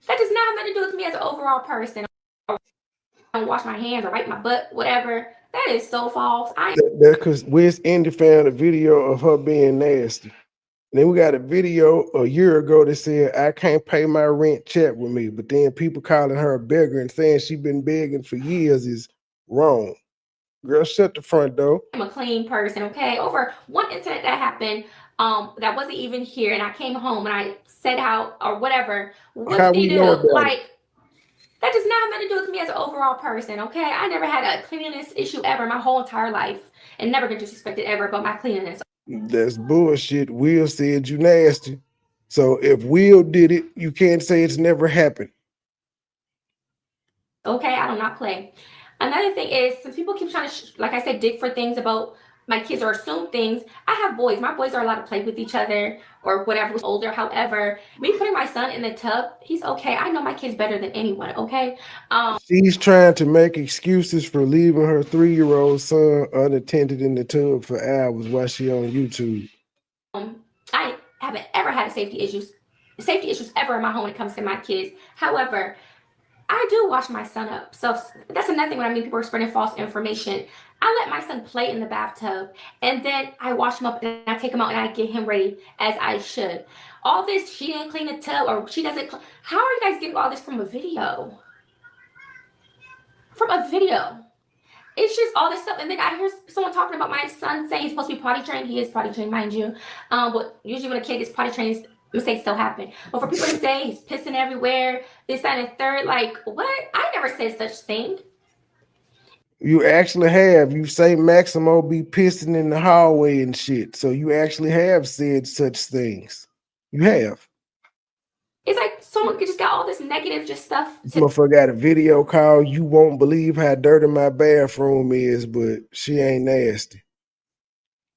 that does not have nothing to do with me as an overall person. I don't wash my hands or wipe my butt, whatever. That is so false. That's because Wiz Indy found a video of her being nasty. And then we got a video a year ago that said, I can't pay my rent, chat with me. But then people calling her a beggar and saying she been begging for years is wrong. Girl, shut the front door. I'm a clean person, okay? Over one incident that happened, that wasn't even here, and I came home and I said how, or whatever, what they do, like, that does not have nothing to do with me as an overall person, okay? I never had a cleanliness issue ever my whole entire life, and never been disrespected ever about my cleanliness. That's bullshit. Will said you nasty. So if Will did it, you can't say it's never happened. Okay, I do not play. Another thing is, since people keep trying to, like I said, dig for things about my kids or assume things, I have boys. My boys are allowed to play with each other or whatever, who's older. However, me putting my son in the tub, he's okay. I know my kids better than anyone, okay? She's trying to make excuses for leaving her 3-year-old son unattended in the tub for hours while she on YouTube. I haven't ever had safety issues ever in my home when it comes to my kids. However, I do wash my son up. So that's another thing when I mean people are spreading false information. I let my son play in the bathtub and then I wash him up and I take him out and I get him ready as I should. All this, she didn't clean the tub or she doesn't. How are you guys getting all this from a video? From a video. It's just all this stuff. And then I hear someone talking about my son saying he's supposed to be potty trained. He is potty trained, mind you. But usually when a kid gets potty trained, mistakes still happen. But for people to say he's pissing everywhere, this, that, and third, like, what? I never said such thing. You actually have. You say Maximo be pissing in the hallway and shit. So you actually have said such things. You have. It's like someone could just got all this negative just stuff. This motherfucker got a video call. You won't believe how dirty my bathroom is, but she ain't nasty.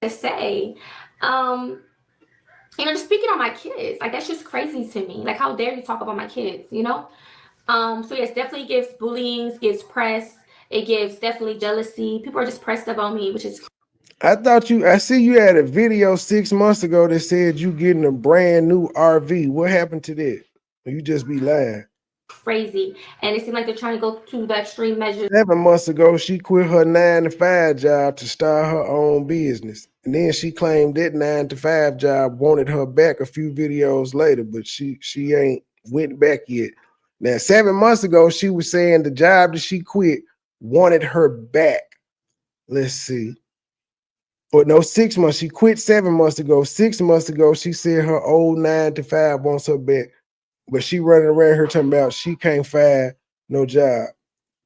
To say, just speaking on my kids, like that's just crazy to me. Like, how dare you talk about my kids, you know? So yes, definitely gives bullying, gives press, it gives definitely jealousy. People are just pressed about me, which is I see you had a video 6 months ago that said you getting a brand new RV. What happened to that? You just be lying. Crazy. And it seems like they're trying to go to the extreme measures. 7 months ago, she quit her 9-to-5 job to start her own business. And then she claimed that 9-to-5 job wanted her back a few videos later, but she ain't went back yet. Now, 7 months ago, she was saying the job that she quit wanted her back. Let's see. But no, 6 months. She quit 7 months ago. 6 months ago, she said her old 9-to-5 wants her back. But she running around here talking about she can't find no job.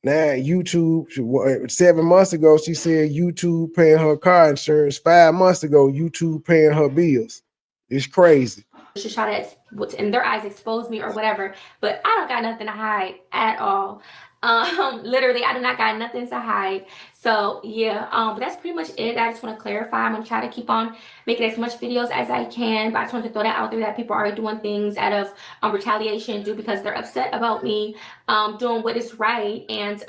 Now YouTube, 7 months ago, she said YouTube paying her car insurance. 5 months ago, YouTube paying her bills. It's crazy. Should try to, in their eyes, expose me or whatever. But I don't got nothing to hide at all. Literally, I do not got nothing to hide. So yeah, but that's pretty much it. I just want to clarify. I'm gonna try to keep on making as much videos as I can, but I just want to throw that out there that people are doing things out of retaliation due because they're upset about me doing what is right, and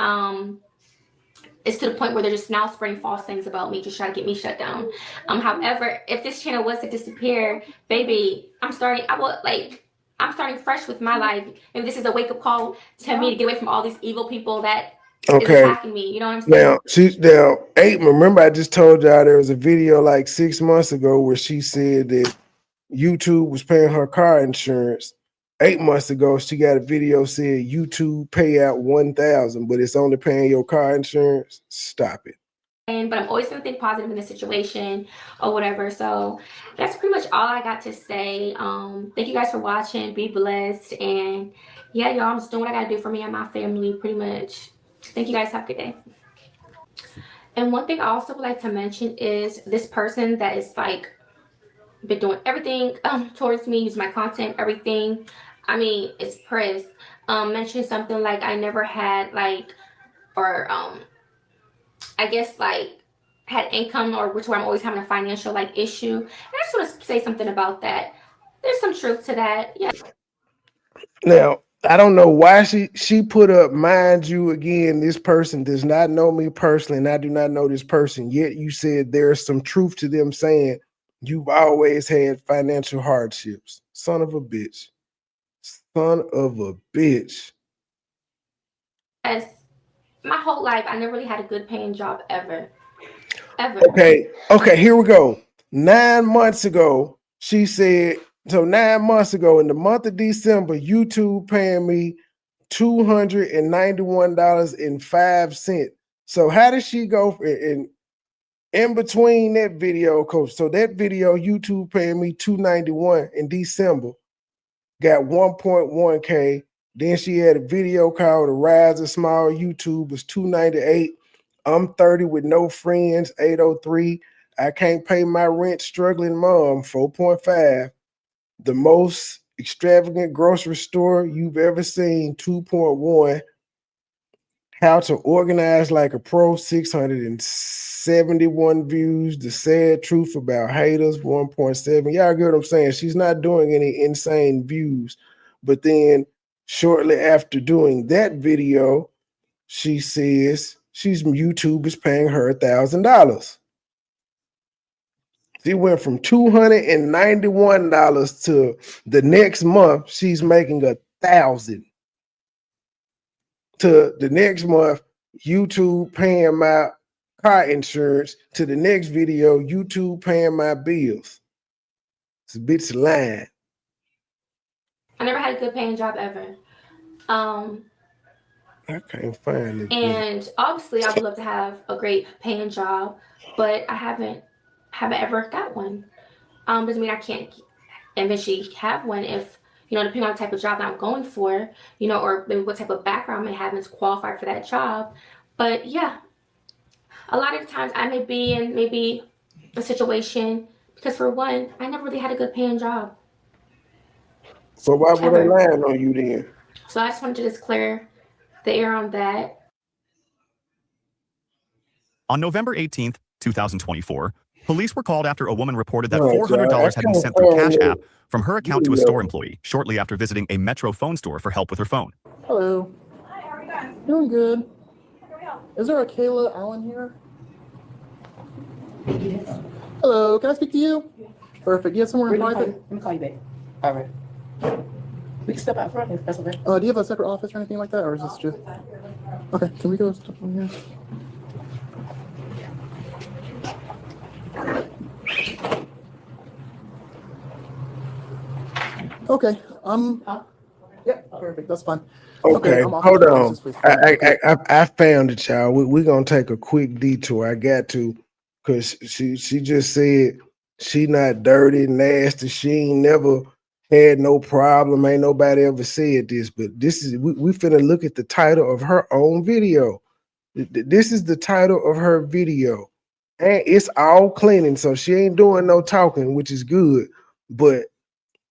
it's to the point where they're just now spreading false things about me, just trying to get me shut down. However, if this channel was to disappear, baby, I'm starting fresh with my life. And this is a wake-up call to me to get away from all these evil people that is attacking me. You know what I'm saying? Now, remember I just told y'all there was a video like 6 months ago where she said that YouTube was paying her car insurance. 8 months ago, she got a video said YouTube pay out $1,000, but it's only paying your car insurance. Stop it. But I'm always going to think positive in the situation or whatever. So that's pretty much all I got to say. Thank you guys for watching. Be blessed. And yeah, y'all, I'm just doing what I got to do for me and my family pretty much. Thank you guys. Have a good day. And one thing I also would like to mention is this person that is like been doing everything towards me, use my content, everything. I mean, it's press. Mentioned something like I never had I guess had income or which where I'm always having a financial issue. And I just want to say something about that. There's some truth to that. Yeah. Now, I don't know why she put up, mind you, again, this person does not know me personally, and I do not know this person. Yet you said there's some truth to them saying you've always had financial hardships. Son of a bitch. Son of a bitch. As my whole life, I never really had a good paying job ever. Okay, here we go. 9 months ago, she said, so 9 months ago, in the month of December, YouTube paying me $291.05. So how did she go in between that video, coach? So that video, YouTube paying me $291 in December, got 1.1K. Then she had a video called The Rise of Small YouTube was $298. I'm 30 with no friends, 803. I can't pay my rent, struggling mom, 4.5. The most extravagant grocery store you've ever seen, 2.1. How to organize like a pro, 671 views. The sad truth about haters, 1.7. Y'all get what I'm saying? She's not doing any insane views. But then shortly after doing that video, she says YouTube is paying her $1,000. She went from $291 to the next month she's making $1,000. To the next month, YouTube paying my car insurance. To the next video, YouTube paying my bills. It's a bitch lying. I never had a good paying job ever. I can't find it. And obviously, I would love to have a great paying job, but I haven't ever got one. Doesn't mean I can't eventually have one if, depending on the type of job that I'm going for, or maybe what type of background I may have to qualify for that job. But yeah, a lot of the times I may be in maybe a situation because, for one, I never really had a good paying job. So why would I land on you then? So I just wanted to just clear the air on that. On November 18th, 2024, police were called after a woman reported that $400 had been sent through Cash App from her account to a store employee shortly after visiting a Metro phone store for help with her phone. Hello. Hi, how are you doing? Doing good. How can we help? Is there a Kayla Allen here? Yes. Hello, can I speak to you? Perfect. You have somewhere in private? Let me call you back. All right. We can step out front if that's okay. Do you have a separate office or anything like that, or is this just... Okay, can we go step in here? Okay, yeah, perfect, that's fine. Okay, I'm off hold the on. premises, please. I found it, y'all. We're gonna take a quick detour. I got to, because she just said she not dirty, nasty. She ain't never had no problem. Ain't nobody ever said this, but this is we finna look at the title of her own video. This is the title of her video, and it's all cleaning, so she ain't doing no talking, which is good. But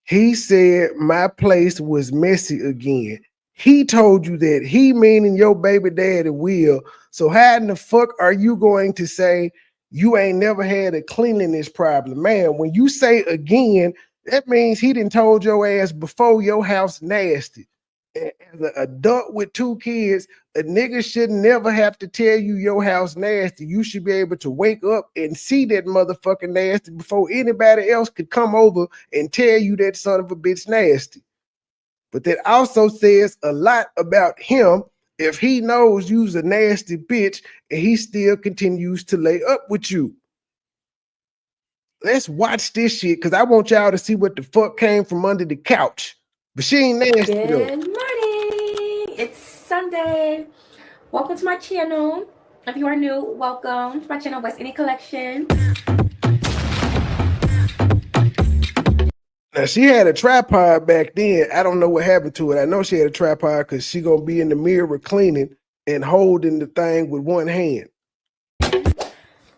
he said my place was messy again. He told you that, he meaning your baby daddy Will. So how in the fuck are you going to say you ain't never had a cleanliness problem? Man, when you say again, that means he done told your ass before your house nasty. As an adult with 2 kids, a nigga should never have to tell you your house nasty. You should be able to wake up and see that motherfucking nasty before anybody else could come over and tell you that son of a bitch nasty. But that also says a lot about him if he knows you's a nasty bitch and he still continues to lay up with you. Let's watch this shit because I want y'all to see what the fuck came from under the couch. But she ain't nasty though. Good morning. It's Sunday. Welcome to my channel. If you are new, welcome to my channel, West Indian Collection. Now she had a tripod back then. I don't know what happened to it. I know she had a tripod because she gonna be in the mirror cleaning and holding the thing with one hand.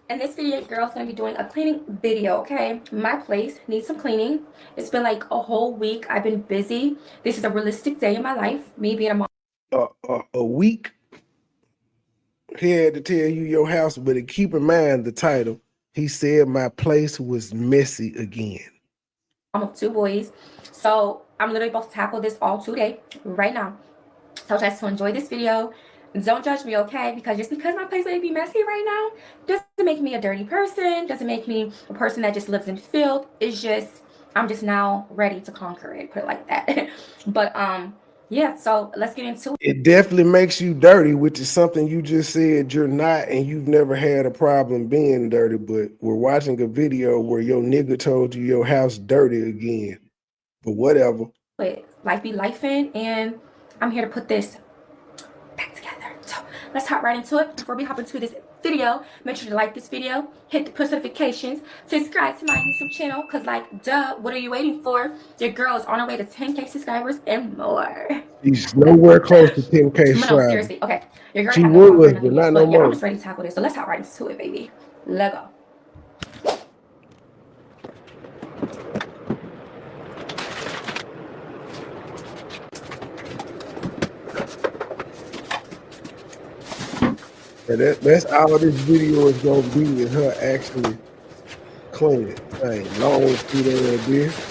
In this video, girl's gonna be doing a cleaning video, okay? My place needs some cleaning. It's been like a whole week. I've been busy. This is a realistic day in my life. Me being a mom. A week. He had to tell you your house, but keep in mind the title. He said my place was messy again. I'm of 2 boys, so I'm literally about to tackle this all today, right now. So I just to enjoy this video. Don't judge me, okay? Because just because my place may be messy right now doesn't make me a dirty person, doesn't make me a person that just lives in filth. It's just I'm just now ready to conquer it, put it like that. But yeah, so let's get into it. It definitely makes you dirty, which is something you just said you're not, and you've never had a problem being dirty. But we're watching a video where your nigga told you your house dirty again. But whatever. But life be lifing, and I'm here to put this back together. So let's hop right into it. Before we hop into this video, make sure to like this video, hit the push notifications, subscribe to my YouTube channel, because like duh, what are you waiting for? Your girl is on her way to 10K subscribers and more. She's nowhere close to 10K No, subscribers. seriously. Okay, your girl She had no was, confidence but in not this, no but yeah, more. I'm just ready to tackle this. So let's hop right into it, baby. Let go. That's all this video is gonna be, is her actually cleaning. Hey, long through there, bitch.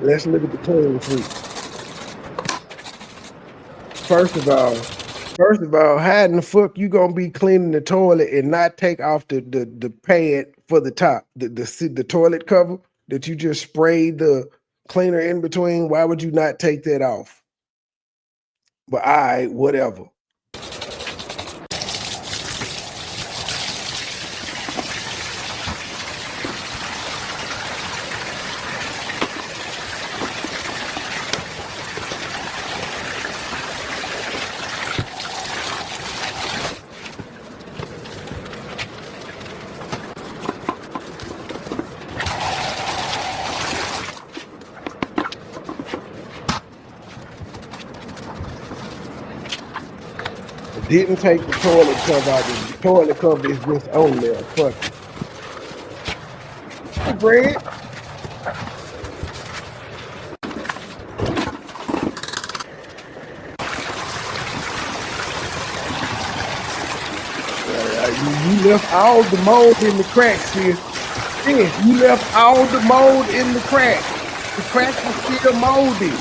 Let's look at the cleaning freak. First of all, how in the fuck you gonna be cleaning the toilet and not take off the pad for the top, the toilet cover that you just sprayed the cleaner in between? Why would you not take that off? But all right, whatever. Didn't take the toilet cover out. The toilet cover is just on there. Fuck it. Bread. You left all the mold in the cracks here. Yes, you left all the mold in the crack. The cracks are still moldy.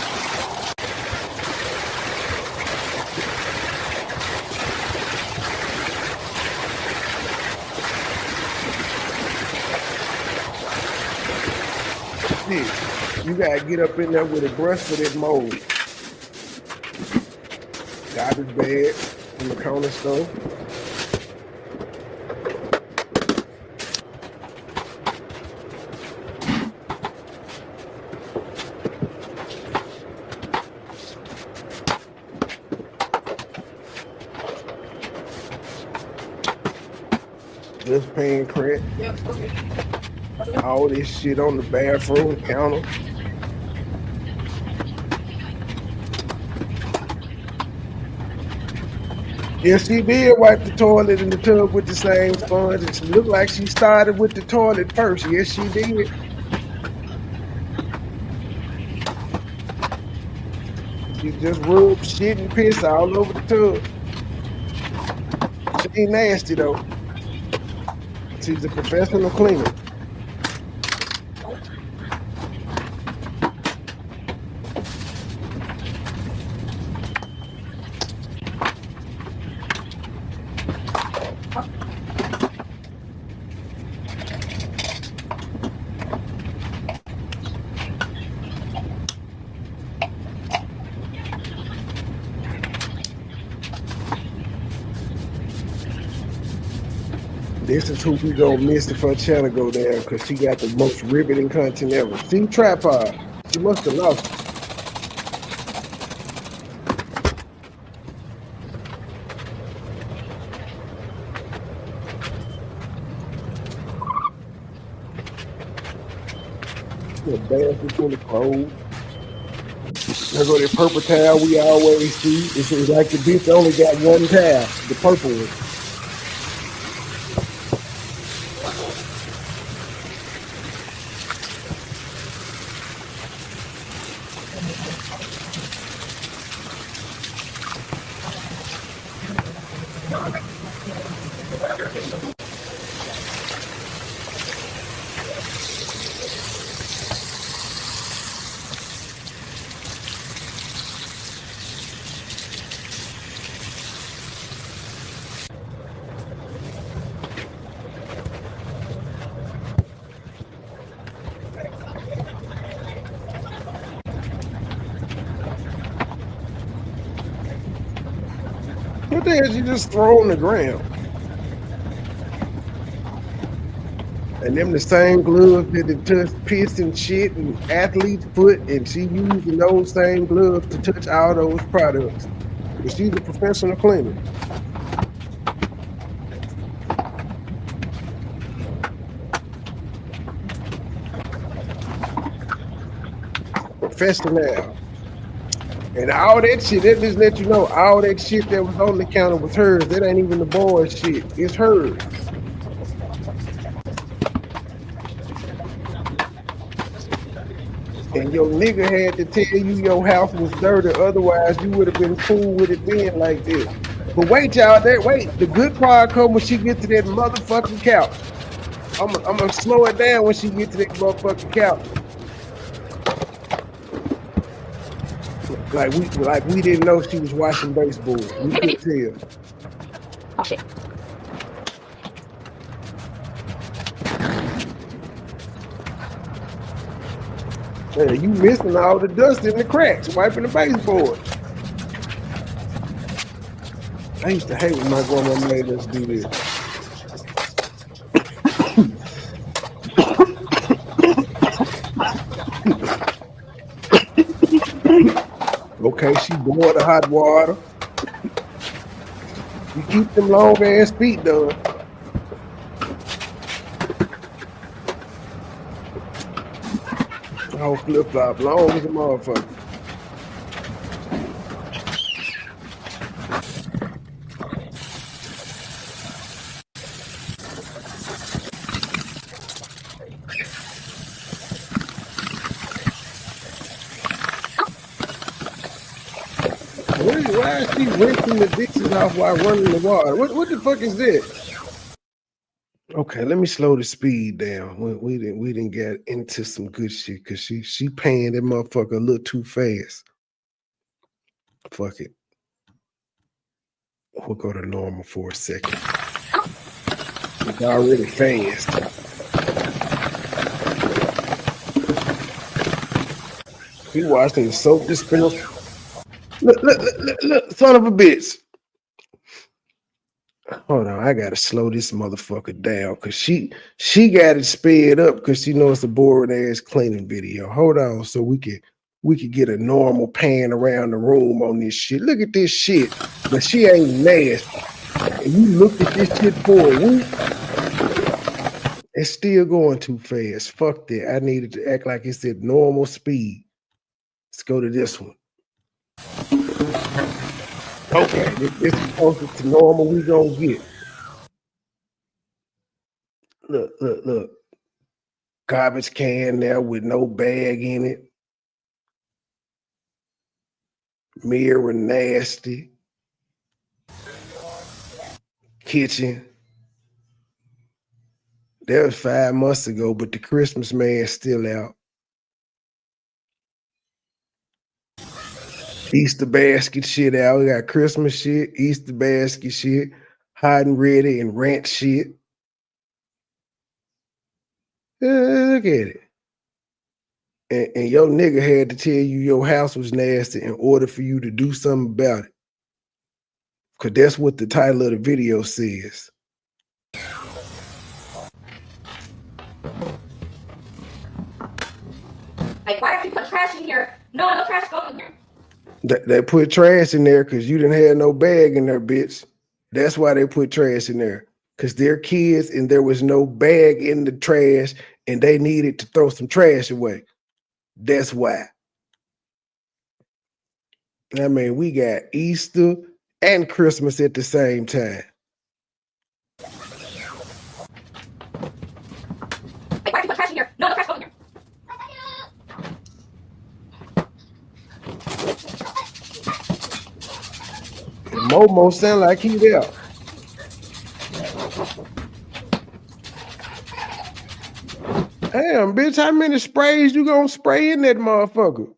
You gotta get up in there with a brush for that mold. Garbage bag in the corner store. Just paying crack. Yep, okay. All this shit on the bathroom counter. Yes, she did wipe the toilet in the tub with the same sponge. It looked like she started with the toilet first. Yes, she did. She just rubbed shit and piss all over the tub. She ain't nasty though. She's a professional cleaner. This is who we gonna miss if her channel go down, because she got the most riveting content ever. See, tripod. She must have lost it. The basket full of clothes. There go that purple towel we always see. It's like the bitch only got one towel, the purple one. What the hell you just throw on the ground? And them the same gloves that touch piss and shit and athlete's foot, and she using those same gloves to touch all those products. But she's a professional cleaner. Professional. And all that shit, that just let you know, all that shit that was on the counter was hers. That ain't even the boy's shit. It's hers. And your nigga had to tell you your house was dirty. Otherwise, you would have been cool with it being like this. But wait, y'all, wait. The good part come when she get to that motherfucking couch. I'm gonna slow it down when she get to that motherfucking couch. Like we didn't know she was watching baseball. We couldn't tell. Oh shit. Yeah, you missing all the dust in the cracks, wiping the baseboard. I used to hate when my grandma made us do this. Okay, she boiled the hot water. You keep them long ass feet done. Oh, flip flop, long as a motherfucker. Why is she rinsing the dishes off while running the water? What the fuck is this? Okay, let me slow the speed down. We didn't get into some good shit because she paying that motherfucker a little too fast. Fuck it. We'll go to normal for a second. It's already fast. He watching the soap dispenser. Look, son of a bitch. Hold on, I gotta slow this motherfucker down because she got it sped up because she knows it's a boring ass cleaning video. Hold on, so we could get a normal pan around the room on this shit. Look at this shit, but she ain't nasty. And you looked at this shit for a week. It's still going too fast. Fuck that. I needed to act like it's at normal speed. Let's go to this one. Okay, this is closer to normal we gonna get. Look. Garbage can there with no bag in it. Mirror nasty. Kitchen. That was 5 months ago, but the Christmas man's still out. Easter basket shit out. We got Christmas shit, Easter basket shit, hot and ready and ranch shit. Look at it. And your nigga had to tell you your house was nasty in order for you to do something about it. Because that's what the title of the video says. Like, why are you put trash in here? No trash going in here. They put trash in there because you didn't have no bag in there, bitch. That's why they put trash in there. Because they're kids and there was no bag in the trash and they needed to throw some trash away. That's why. I mean, we got Easter and Christmas at the same time. Like, why are you put trash in here? No trash going in here. Momo sound like he there. Damn, bitch, how many sprays you gonna spray in that motherfucker?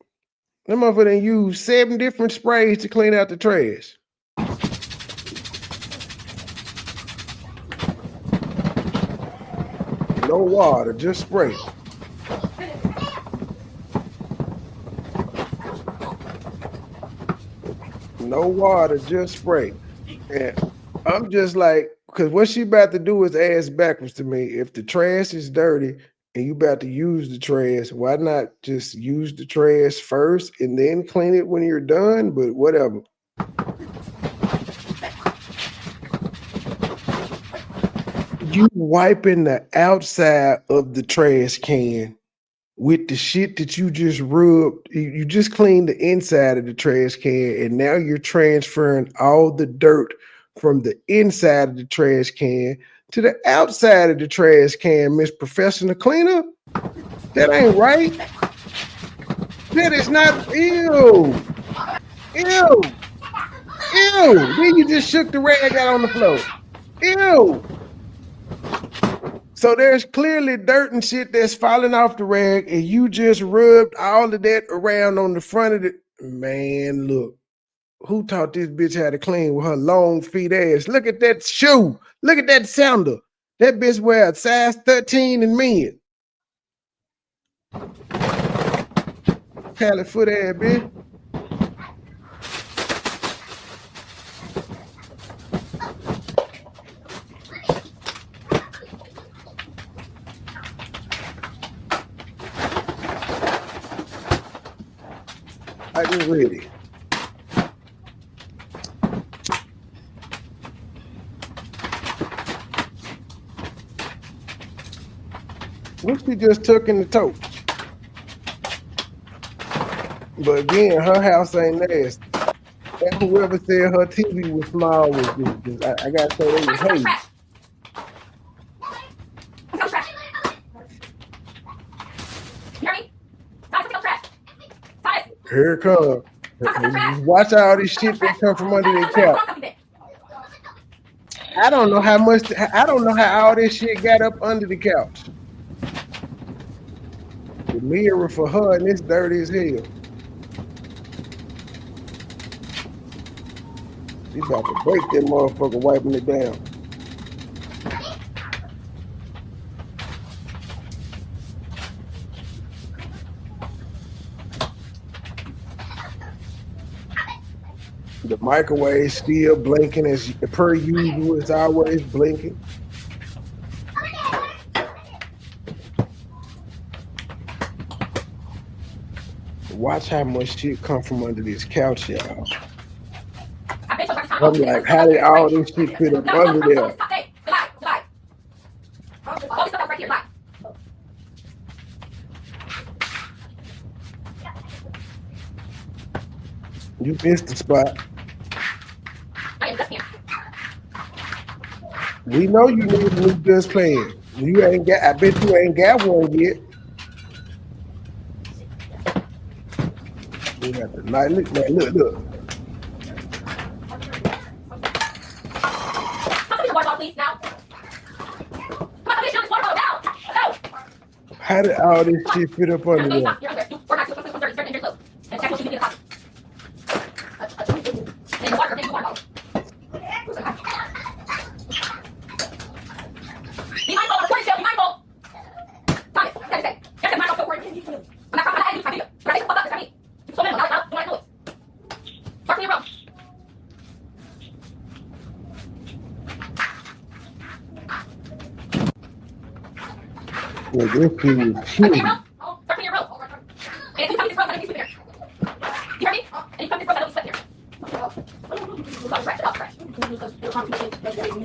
That motherfucker done used 7 different sprays to clean out the trash. No water, just spray. No water, just spray. And I'm just like, because what she about to do is ass backwards to me. If the trash is dirty and you about to use the trash, why not just use the trash first and then clean it when you're done? But whatever. You wiping the outside of the trash can with the shit that you just rubbed. You just cleaned the inside of the trash can, and now you're transferring all the dirt from the inside of the trash can to the outside of the trash can, Miss Professional Cleaner. That ain't right. said it's not. Ew. Ew. Ew. Then you just shook the rag out on the floor. Ew. So there's clearly dirt and shit that's falling off the rag, and you just rubbed all of that around on the front of it. Man, look. Who taught this bitch how to clean with her long feet ass? Look at that shoe. Look at that sandal. That bitch wear a size 13 in men. Pallet foot ass bitch. I just ready. What she just took in the toe. But again, her house ain't nasty. And whoever said her TV was small was just I gotta say they was hating. Here it comes. Watch all this shit that come from under their couch. I don't know how all this shit got up under the couch. The mirror for her and it's dirty as hell. She about to break that motherfucker wiping it down. The microwave still blinking as per usual. It's always blinking. Watch how much shit come from under this couch, y'all. I'm like, how did all this shit fit up under there? You missed the spot. We know you need a new just plan. You ain't got. I bet you ain't got one yet. We got the night. Look, man, look. How did all this shit fit up under there? Like this kid was cute.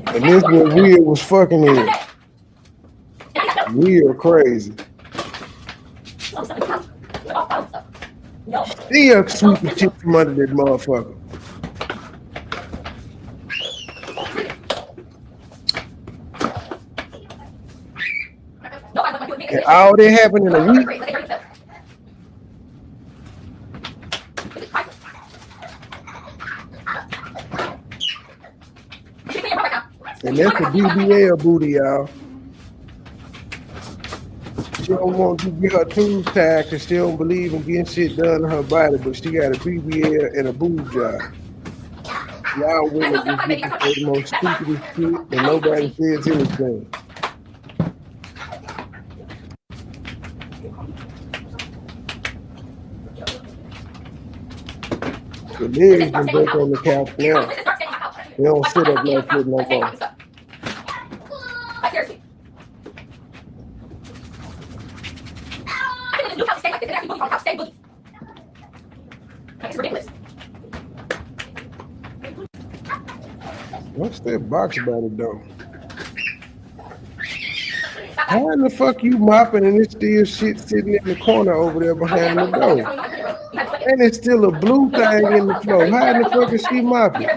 And this what weird was fucking in. Weird crazy. Still sweep the shit from under that motherfucker. And all that happened in a week. And that's the BBL booty, y'all. She don't want to get her tools tied because she don't believe in getting shit done to her body, but she got a BBL and a boob job. Y'all women just looking for the most stupidest shit and nobody says anything. The legs been back on the couch now. They don't sit up like that no more. What's that box about it though? How in the fuck you mopping and it's still shit sitting in the corner over there behind the door? And it's still a blue thing in the floor. How in the fuck is she mopping?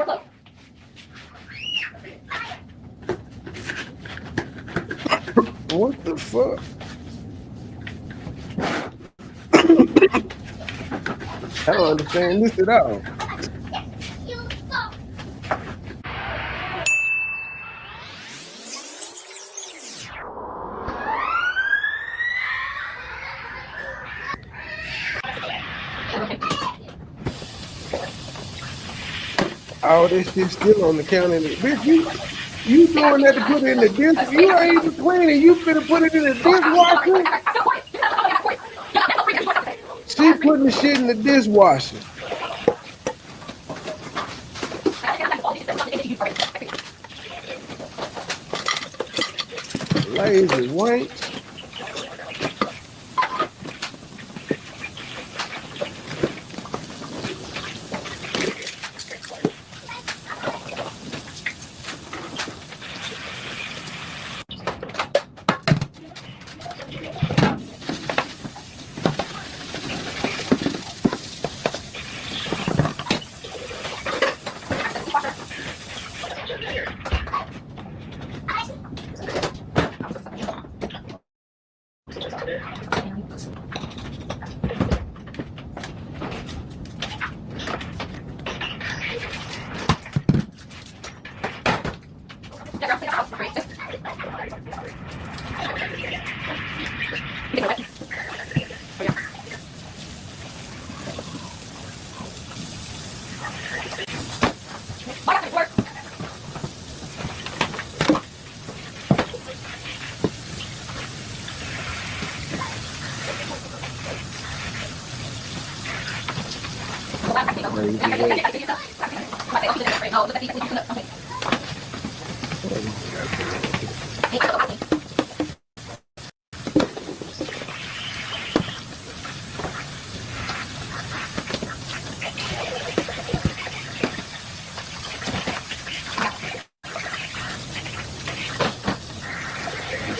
What the fuck? I don't understand this at all. All this shit still on the counter. Bitch, you doing that to put it in the dish? You ain't even cleaning. You finna put it in the dishwasher? She putting the shit in the dishwasher. Lazy wank.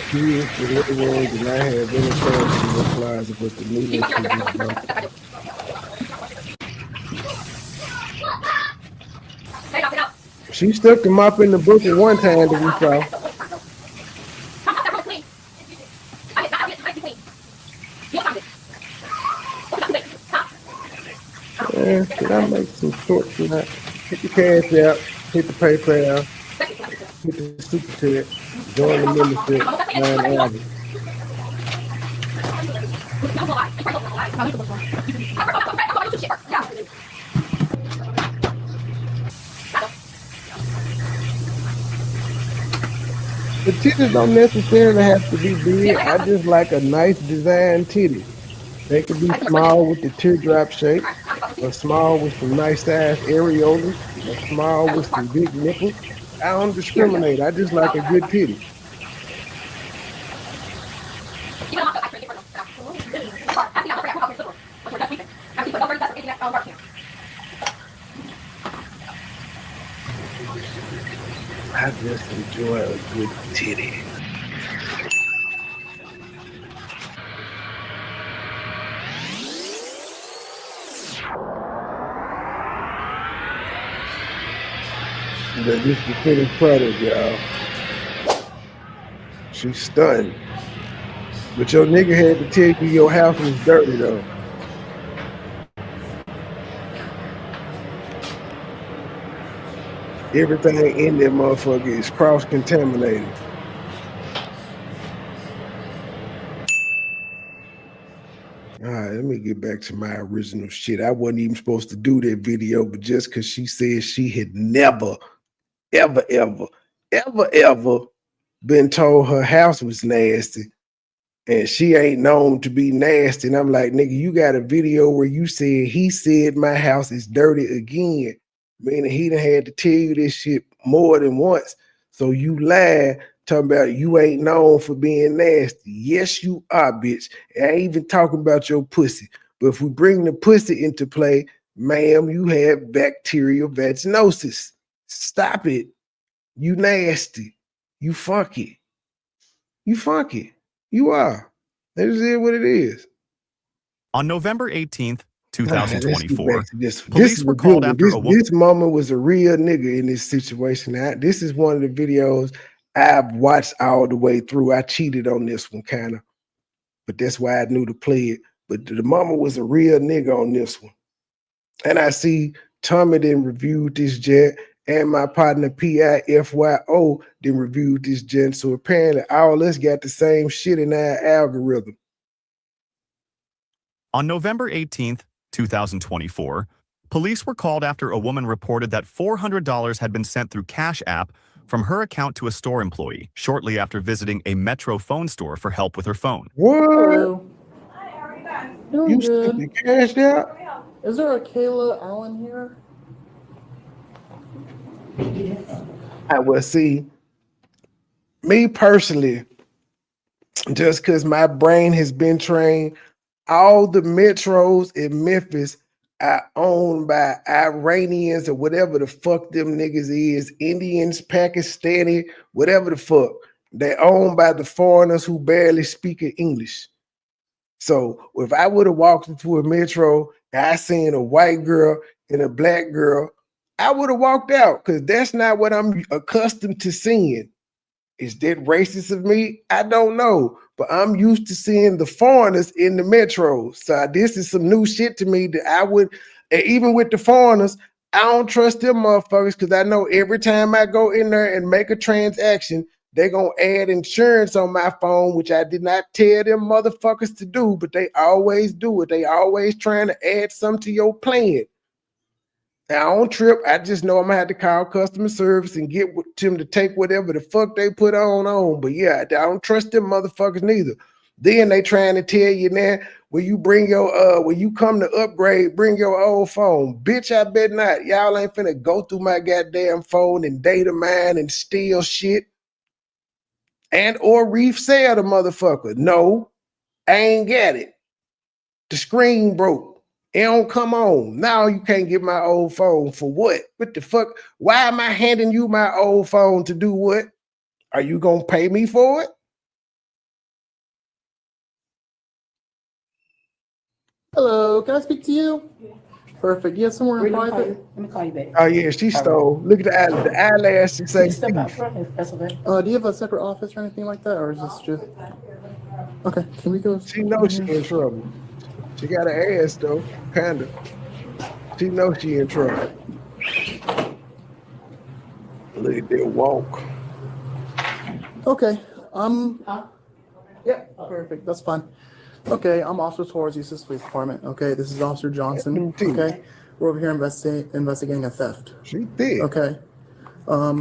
Kids, the little ones, and I have any clothes in the closet, but the needles to just broke. She stuck the mop in the bucket one time that we saw. Yeah, should I make some shorts tonight? Hit the cash out, hit the PayPal, hit the super chat, join the membership, 9 hours. The titties don't necessarily have to be big. I just like a nice design titty. They could be small with the teardrop shape, or small with some nice size areolas, or small with some big nipples. I don't discriminate. I just like a good titty. I just enjoy a good titty. This is the finished product, y'all. She's stunned. But your nigga had to tell you your house was dirty, though. Everything in that motherfucker is cross-contaminated. All right, let me get back to my original shit. I wasn't even supposed to do that video, but just because she said she had never, ever been told her house was nasty, and she ain't known to be nasty. And I'm like, nigga, you got a video where you said he said my house is dirty again, meaning he done had to tell you this shit more than once. So you lied, talking about you ain't known for being nasty. Yes, you are, bitch. I ain't even talking about your pussy. But if we bring the pussy into play, ma'am, you have bacterial vaginosis. Stop it. You nasty. You funky. You funky. You are. That is it what it is. On November 18th, 2024, this police were called after a woman. This moment was a real nigga in this situation. This is one of the videos I've watched all the way through. I cheated on this one, kind of, but that's why I knew to play it. But the mama was a real nigga on this one. And I see Tommy then reviewed this jet, and my partner PIFYO then reviewed this jet. So apparently all of us got the same shit in our algorithm. On November 18th, 2024, police were called after a woman reported that $400 had been sent through Cash App from her account to a store employee shortly after visiting a Metro phone store for help with her phone. What? Hello. Hi, how are you guys? Doing You good. sent the cash out? Can we help? Is there a Kayla Allen here? I will see. Me personally, just because my brain has been trained, all the metros in Memphis are owned by Iranians or whatever the fuck them niggas is, Indians, Pakistani, whatever the fuck. They're owned by the foreigners who barely speak English. So if I would have walked into a metro and I seen a white girl and a black girl, I would have walked out because that's not what I'm accustomed to seeing. Is that racist of me? I don't know, but I'm used to seeing the foreigners in the metros. So this is some new shit to me that I would, and even with the foreigners, I don't trust them motherfuckers because I know every time I go in there and make a transaction, they're going to add insurance on my phone, which I did not tell them motherfuckers to do, but they always do it. They always trying to add something to your plan. Now, I don't trip. I just know I'm going to have to call customer service and get them to take whatever the fuck they put on. But yeah, I don't trust them motherfuckers neither. Then they trying to tell you now, when you bring your, when you come to upgrade, bring your old phone. Bitch, I bet not. Y'all ain't finna go through my goddamn phone and data mine and steal shit. And or resell the motherfucker. No, I ain't got it. The screen broke. It don't come on. Now you can't get my old phone for what? What the fuck? Why am I handing you my old phone to do what? Are you gonna pay me for it? Hello, can I speak to you? Perfect. You have somewhere in private? Let me call you back. Oh yeah, she stole. Look at the eyelash and say Step out thief. front. That's okay. Do you have a separate office or anything like that, or is this just? Okay, can we go? She knows she in trouble. She got an ass though, kinda. She knows she in trouble. Look at that walk. Okay. Huh? Yeah. Perfect. That's fine. Okay, I'm Officer Torres, East Police Department. Okay, this is Officer Johnson. Okay, we're over here investigating a theft. She thick. Okay.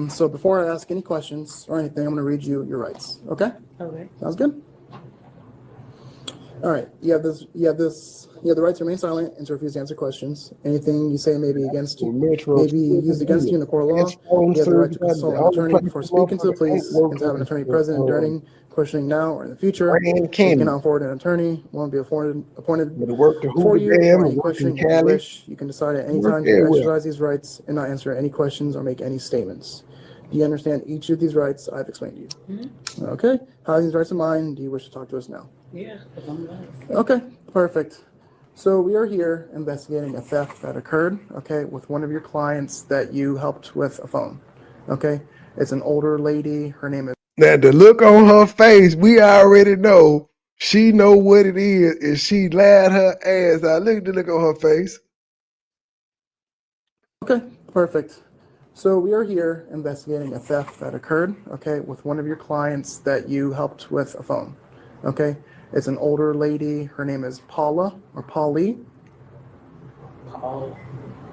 So before I ask any questions or anything, I'm going to read you your rights. Okay. Okay. Sounds good. All right. You have the right to remain silent and to refuse to answer questions. Anything you say may be against you, may be used against you in the court of law. You have the right to consult an attorney before speaking to the police and to have an attorney present during questioning now or in the future. You cannot afford an attorney. Won't be appointed for you for any question you wish. You can decide at any time to exercise these rights and not answer any questions or make any statements. Do you understand each of these rights I've explained to you? Mm-hmm. Okay. How are these rights of mine? Do you wish to talk to us now? Yeah. Okay, perfect. So we are here investigating a theft that occurred, okay, with one of your clients that you helped with a phone, okay? It's an older lady. Her name is... Now, the look on her face, we already know she know what it is, and she lied her ass out. Look at the look on her face. Okay, perfect. So we are here investigating a theft that occurred, okay, with one of your clients that you helped with a phone, okay? It's an older lady. Her name is Paula or Polly. Oh,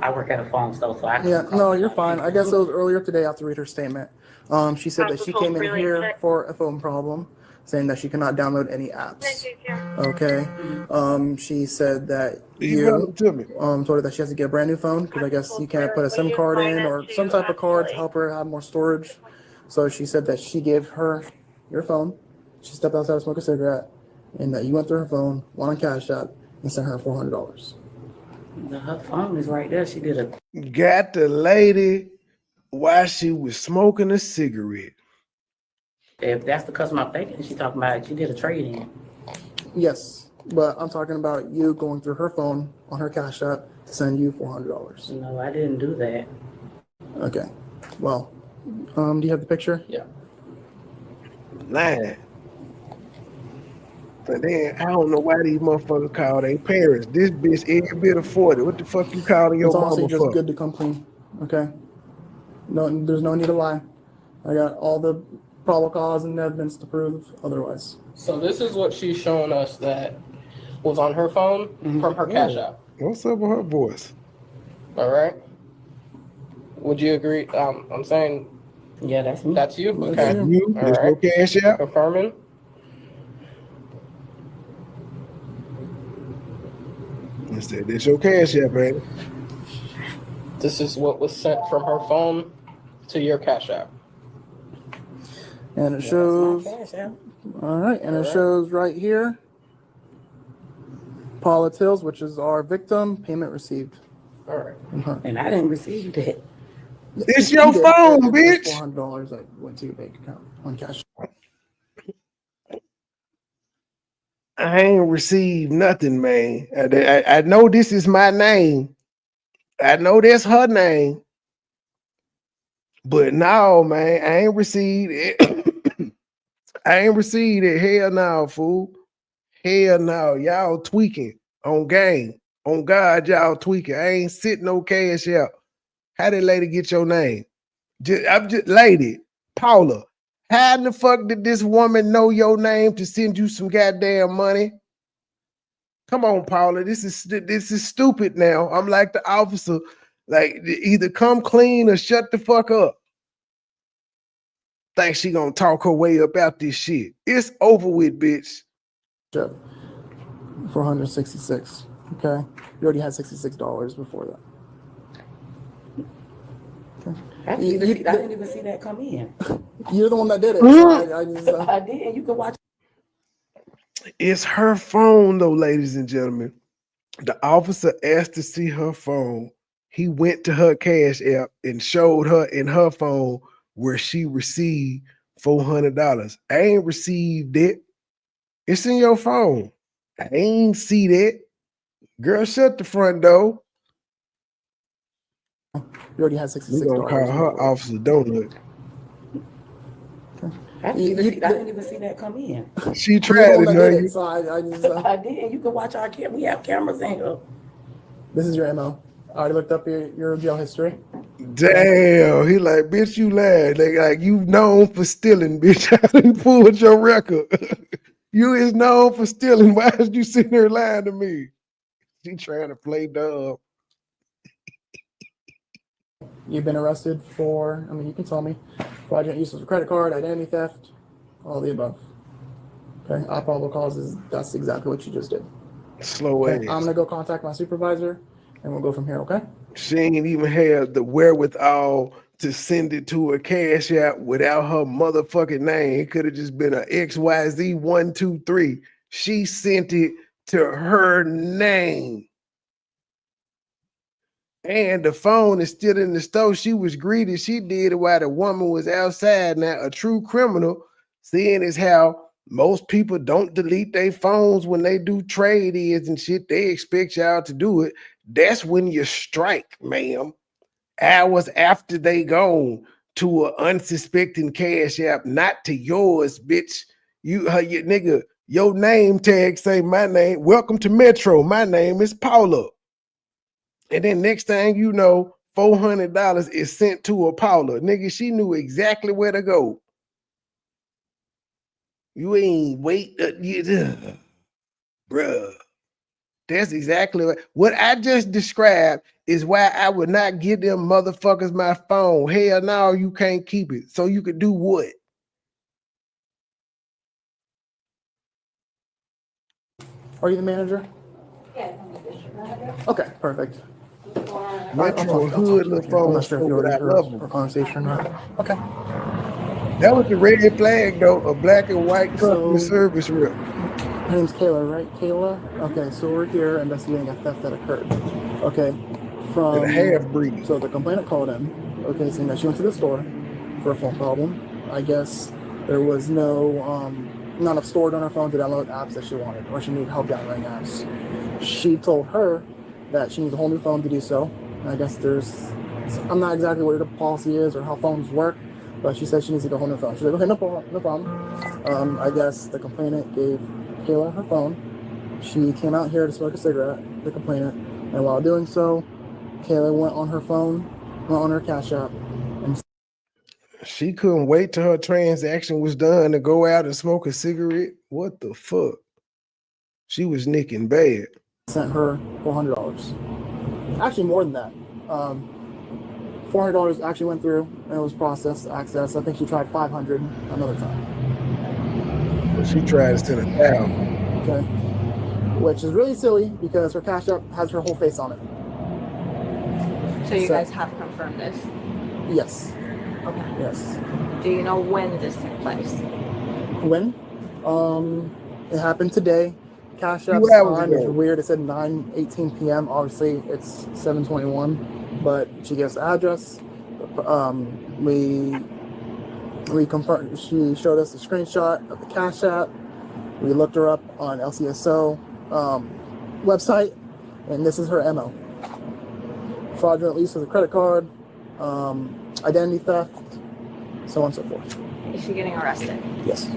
I work at a phone store, so I can. Yeah, no, you're fine. I guess it was earlier today. I have to read her statement. She said that she came in here for a phone problem, saying that she cannot download any apps. Okay. She said that you told her that she has to get a brand new phone because I guess you can't put a SIM card in or some type of card to help her have more storage. So she said that she gave her your phone. She stepped outside to smoke a cigarette, and that you went through her phone, went on Cash App, and sent her $400. Her phone is right there. She did a. Got the lady while she was smoking a cigarette. If that's the customer I'm thinking, she talking about she did a trade-in. Yes, but I'm talking about you going through her phone on her Cash App to send you $400. No, I didn't do that. Okay. Well, do you have the picture? Yeah. Lying. But then I don't know why these motherfuckers call their parents. This bitch every bit of 40. What the fuck you calling your It's honestly mama just for? good to come clean. Okay. No, there's no need to lie. I got all the probable cause and evidence to prove otherwise. So this is what she's showing us that was on her phone from her Cash App. What's up with her voice? All right. Would you agree? I'm saying Yeah, that's me. that's you. That's Okay. you. You? All There's no right. cash out? Confirming. I said, there's your cash out, baby. This is what was sent from her phone to your Cash App. And it shows, Cash App. all right, and it shows right here, Paula Tills, which is our victim, payment received. All right. from her. And I didn't receive that. It's your You did. phone, It's bitch. $400 that went to your bank account on cash. I ain't received nothing, man. I know this is my name. I know that's her name. But no, man, I ain't received it. I ain't received it. Hell no, fool. Hell no. Y'all tweaking on game. On God, y'all tweaking. I ain't sitting no cash out. How did lady get your name? I'm just lady, Paula. How in the fuck did this woman know your name to send you some goddamn money? Come on, Paula. This is stupid now. I'm like the officer. Like, either come clean or shut the fuck up. Think she gonna talk her way up out this shit. It's over with, bitch. 466. Okay. You already had $66 before that. Okay. I didn't even see that come in. You're the one that did it. So I just, I did, and you can watch. It's her phone, though, ladies and gentlemen. The officer asked to see her phone. He went to her cash app and showed her in her phone where she received $400. I ain't received it. It's in your phone. I ain't see that. Girl, shut the front door. You already had $66. We're gonna call her Officer Donut. I didn't even see that come in. She You're the tried one it, that did honey. it. So I just, I did, and you can watch our camera. We have cameras in here. this is your MO. I already looked up your jail history. Damn, he like, bitch, you lied. Like you known for stealing, bitch. I didn't pull your record. You is known for stealing. Why is you sitting there lying to me? She trying to play dumb. You've been arrested for, I mean, you can tell me, fraudulent use of a credit card, identity theft, all the above. Okay, probable causes, that's exactly what you just did. Slow Okay, ass. I'm gonna go contact my supervisor and we'll go from here, okay? She ain't even have the wherewithal to send it to a cash app without her motherfucking name. It could have just been a XYZ123. She sent it to her name. And the phone is still in the store. She was greedy. She did it while the woman was outside. Now, a true criminal, seeing as how most people don't delete their phones when they do trade-ins and shit, they expect y'all to do it. That's when you strike, ma'am. Hours after they gone to an unsuspecting cash app, not to yours, bitch. You nigga, your name tag say my name. Welcome to Metro. My name is Paula. And then next thing you know, $400 is sent to a Paula. Nigga, she knew exactly where to go. You ain't wait. Bruh. That's exactly what I just described is why I would not give them motherfuckers my phone. Hell no, you can't keep it. So you could do what? Are you the manager? Yeah. Okay, perfect. Metro Hood little phone. I'm not sure if you already I love heard them. our conversation or not. Okay. That was the red flag though, a black and white customer So- service rep. Her name's Kayla, right? Kayla? Okay, so we're here investigating a theft that occurred. Okay, from... And a half-breed. So the complainant called in, okay, saying that she went to the store for a phone problem. I guess there was not enough stored on her phone to download apps that she wanted, or she needed help downloading apps. She told her that she needs a whole new phone to do so. And I guess I'm not exactly what the policy is or how phones work, but she said she needs to go hold her phone. She's like, okay, no problem. I guess the complainant gave Kayla her phone. She came out here to smoke a cigarette, the complainant, and while doing so, Kayla went on her phone, went on her Cash App, and she couldn't wait till her transaction was done to go out and smoke a cigarette. What the fuck? She was nicking bad. Sent her $400. Actually, more than that. $400 actually went through and it was processed, access. I think she tried $500 another time. But she tried to send $1,000. Okay. Which is really silly because her Cash App has her whole face on it. So you guys have confirmed this? Yes. Okay. Yes. Do you know when this took place? When? It happened today. Cash App time is weird. It said 9:18 p.m. Obviously, it's 7:21. But she gives the address. We confirmed. She showed us a screenshot of the Cash App. We looked her up on LCSO website, and this is her MO: fraudulent use of the credit card, identity theft, so on and so forth. Is she getting arrested? Yes.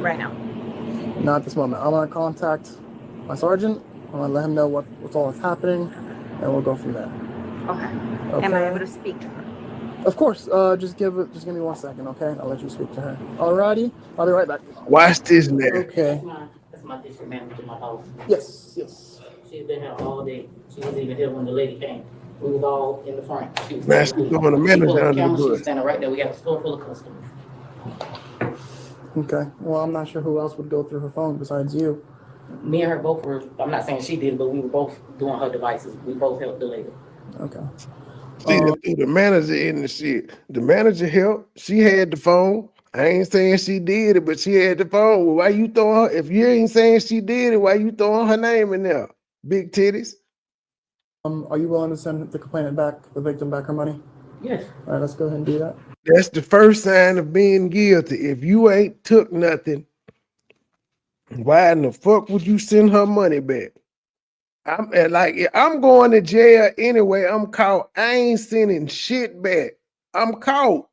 Right now? Not at this moment. I'm gonna contact my sergeant. I'm gonna let him know what's all that's happening, and we'll go from there. Okay. Am I able to speak to her? Of course. Just give me 1 second, okay? I'll let you speak to her. Alrighty. I'll be right back. Watch this now. Okay. That's my district manager, my boss. Yes. She's been here all day. She wasn't even here when the lady came. We was all in the front. That's the manager under the She was bus. standing right there. We got a store full of customers. Okay. Well, I'm not sure who else would go through her phone besides you. Me and her both were, I'm not saying she did it, but we were both doing her devices. We both helped the lady. Okay. See, the manager in the shit. The manager helped. She had the phone. I ain't saying she did it, but she had the phone. Well, why you throwing her? If you ain't saying she did it, why you throwing her name in there? Big titties. Are you willing to send the complainant back, the victim back her money? Yes. All right, let's go ahead and do that. That's the first sign of being guilty. If you ain't took nothing, why in the fuck would you send her money back? I'm going to jail anyway. I'm caught. I ain't sending shit back. I'm caught.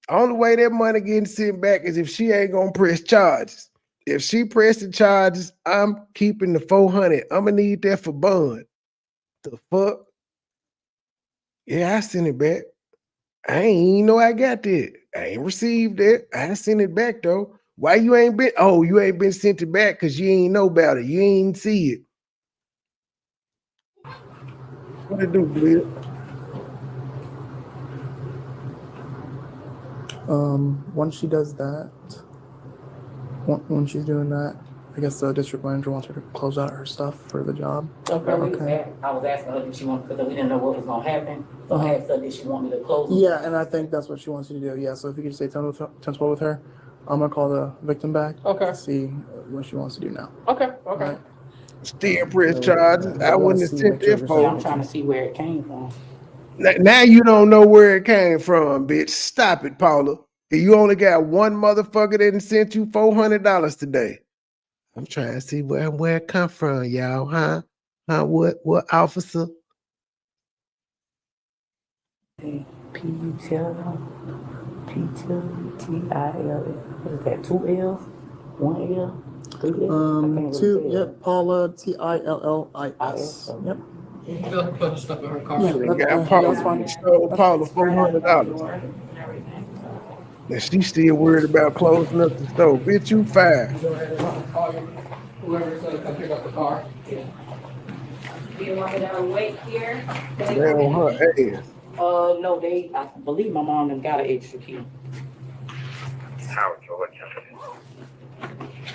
Only way that money getting sent back is if she ain't gonna press charges. If she pressing charges, I'm keeping the 400. I'm gonna need that for bond. The fuck? Yeah, I sent it back. I ain't even know I got that. I ain't received that. I sent it back though. Why you ain't been? Oh, you ain't been sent it back because you ain't know about it. You ain't see it. What it do, Bleed? Once she does that, when she's doing that, I guess the district manager wants her to close out her stuff for the job. Okay. I was asking her, did she want, because we didn't know what was going to happen. So I asked her, did she want me to close? Yeah, and I think that's what she wants you to do. Yeah, so if you could stay 10 with her, I'm going to call the victim back. Okay. See what she wants to do now. Okay. Right. Still press charges. I wouldn't have sent that I'm for. trying to see where it came from. Now you don't know where it came from, bitch. Stop it, Paula. You only got one motherfucker that sent you $400 today. I'm trying to see where it come from, y'all, huh? What officer? P-U-T-I-L. P-T-I-L. What is that? 2 L's? 1 L? 3 L's? 2, yep, Paula, Tillis. Yep. Put stuff in her car. Yeah, that's fine. Paula $400. And she still worried about closing up the store. Bitch, you fired. Whoever's gonna come pick up the car. Do you want me to wait here? They on her ass. No, I believe my mom done got an extra key. Howard, Georgia.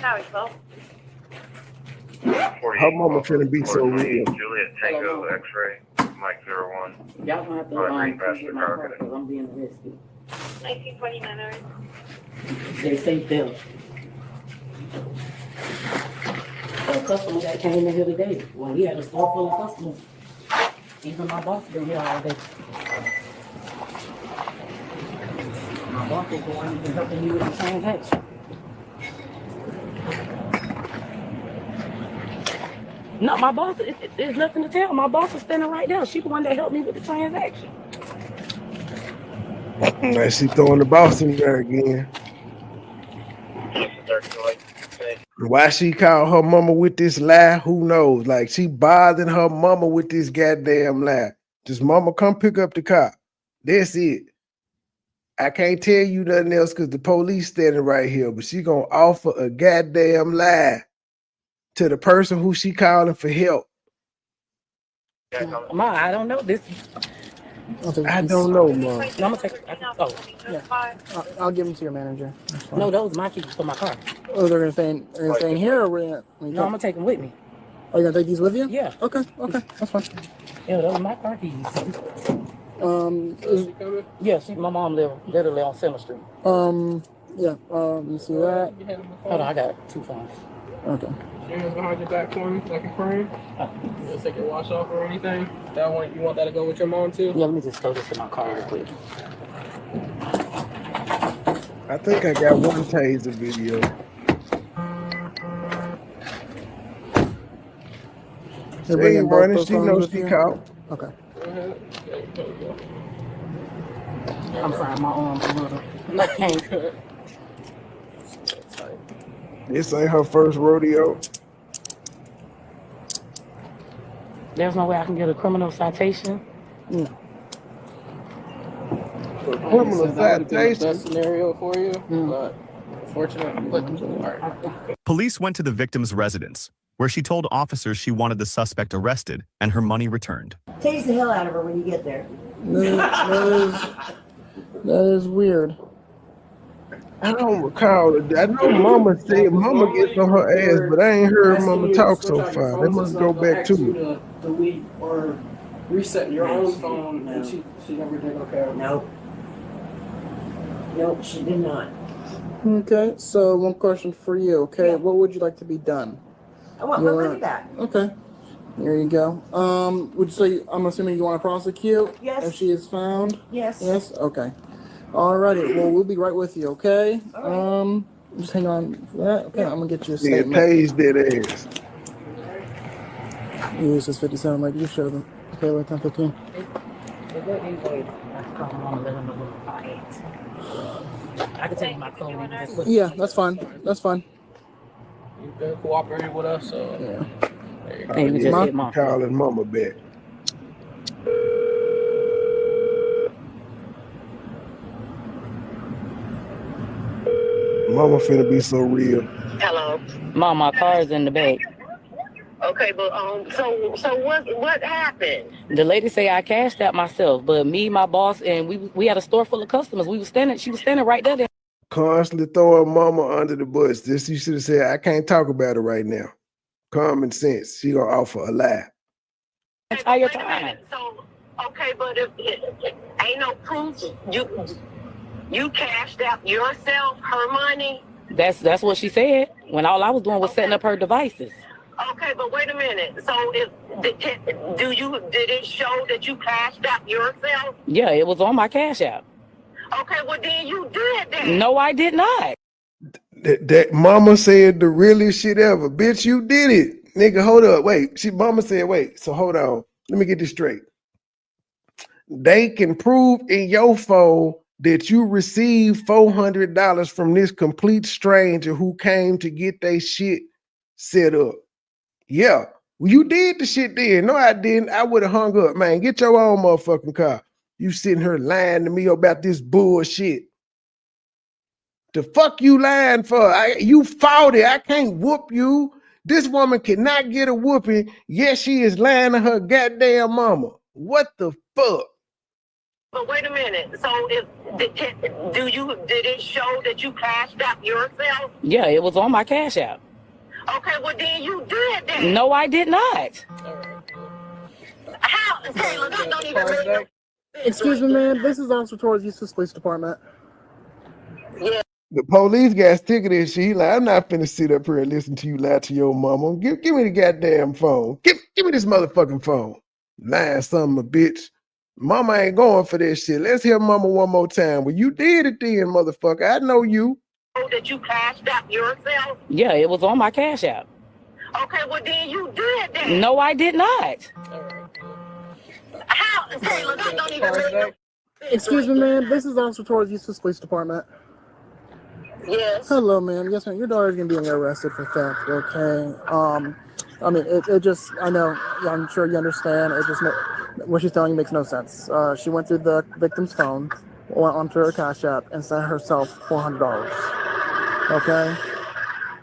Howard, well. Her mama finna be so real. Juliet Tango X-ray, Mike 01. Y'all gonna have to get my car because I'm being arrested. 1929 hours. They say theft. A customer that came in here today, well, he had a store full of customers. Even my boss been here all day. My boss is the one who's been helping me with the transaction. No, my boss, there's nothing to tell. My boss is standing right there. She's the one that helped me with the transaction. Now she throwing the boss in there again. Why she called her mama with this lie? Who knows? Like she bothering her mama with this goddamn lie. Just mama, come pick up the car. That's it. I can't tell you nothing else because the police standing right here, but she gonna offer a goddamn lie to the person who she calling for help. Ma, I don't know this. I don't know, Mom. No, I'm gonna take. I'll give them to your manager. No, those are my keys for my car. Oh, they're gonna stay in here, or we're gonna? No, I'm gonna take them with me. Are you gonna take these with you? Yeah. Okay, that's fine. Yeah, those are my car keys. Yeah, my mom live literally on Center Street. Yeah. You see that? Hold on, I got 2 phones. Okay. Hands behind your back for me, like a crane. You take your wash off or anything. That one, you want that to go with your mom too? Yeah, let me just throw this in my car real quick. I think I got one taser video. They're She bringing ain't both running. those She phones knows with she you? caught. Okay. Go ahead. Yeah, there you go. I'm sorry, my arm's a little. I can't. This ain't her first rodeo. There's no way I can get a criminal citation. No. Criminal That would have been the citation. best scenario for you, but unfortunately, all right. Police went to the victim's residence, where she told officers she wanted the suspect arrested and her money returned. Tase the hell out of her when you get there. That is weird. I don't recall it. I know Mama said Mama gets on her ass, but I ain't heard Mama talk so far. They must go back to it. Delete or reset your own phone, and she never did. Okay. Nope. Nope, she did not. Okay, so one question for you. Okay, Yeah. what would you like to be done? I want my money back. Okay, there you go. Would you say, I'm assuming you want to prosecute? Yes. If she is found? Yes. Yes. Okay. Alrighty. Well, we'll be right with you. Okay. All Just hang on for that. Okay, I'm gonna get you a Yeah, statement. tased that ass. Use this 57. Like you show them. Okay, like 10:15. I can tell you my code. You can just put Yeah, that's fine. That's fine. You've been cooperating with us, so Yeah. there you go. and you can just hit Mama mom. calling Mama back. Mama finna be so real. Hello. Mom, my car's in the bag. Okay, but so what happened? The lady say I cashed out myself, but me, my boss, and we had a store full of customers. She was standing right there. Constantly throwing Mama under the bus. This you should have said, I can't talk about it right now. Common sense. She gonna offer a lie. Entire Wait a time. minute. So okay, but if ain't no proof, you cashed out yourself her money. That's what she said. When all I was doing was setting up her devices. Okay, but wait a minute. So did it show that you cashed out yourself? Yeah, it was on my cash app. Okay, well then you did that. No, I did not. That Mama said the realest shit ever. Bitch, you did it. Nigga, hold up. Wait. Mama said, wait. So hold on. Let me get this straight. They can prove in your phone that you received $400 from this complete stranger who came to get their shit set up. Yeah. Well, you did the shit then. No, I didn't. I would have hung up. Man, get your own motherfucking car. You sitting here lying to me about this bullshit. The fuck you lying for? You fought it. I can't whoop you. This woman cannot get a whooping. Yes, she is lying to her goddamn mama. What the fuck? But wait a minute. So did it show that you cashed out yourself? Yeah, it was on my cash app. Okay, well then you did that. No, I did not. How? Taylor, that don't even make no. Excuse me, man. This is Officer Torres, Eustis Police Department. Yeah. The police got sick of this shit. He like, I'm not finna sit up here and listen to you lie to your mama. Give me the goddamn phone. Give me this motherfucking phone. Lying son of a bitch. Mama ain't going for this shit. Let's hear mama one more time. Well, you did it then, motherfucker. I know you. That you cashed out yourself? Yeah, it was on my cash app. Okay, well then you did that. No, I did not. How? Taylor, that don't even make no. Excuse me, ma'am. This is Officer Torres, Eustis Police Department. Yes. Hello, ma'am. Yes, ma'am. Your daughter's gonna be arrested for theft. Okay. I mean, it just. I know. I'm sure you understand. It just. What she's telling you makes no sense. She went through the victim's phone, went onto her Cash App, and sent herself $400. Okay.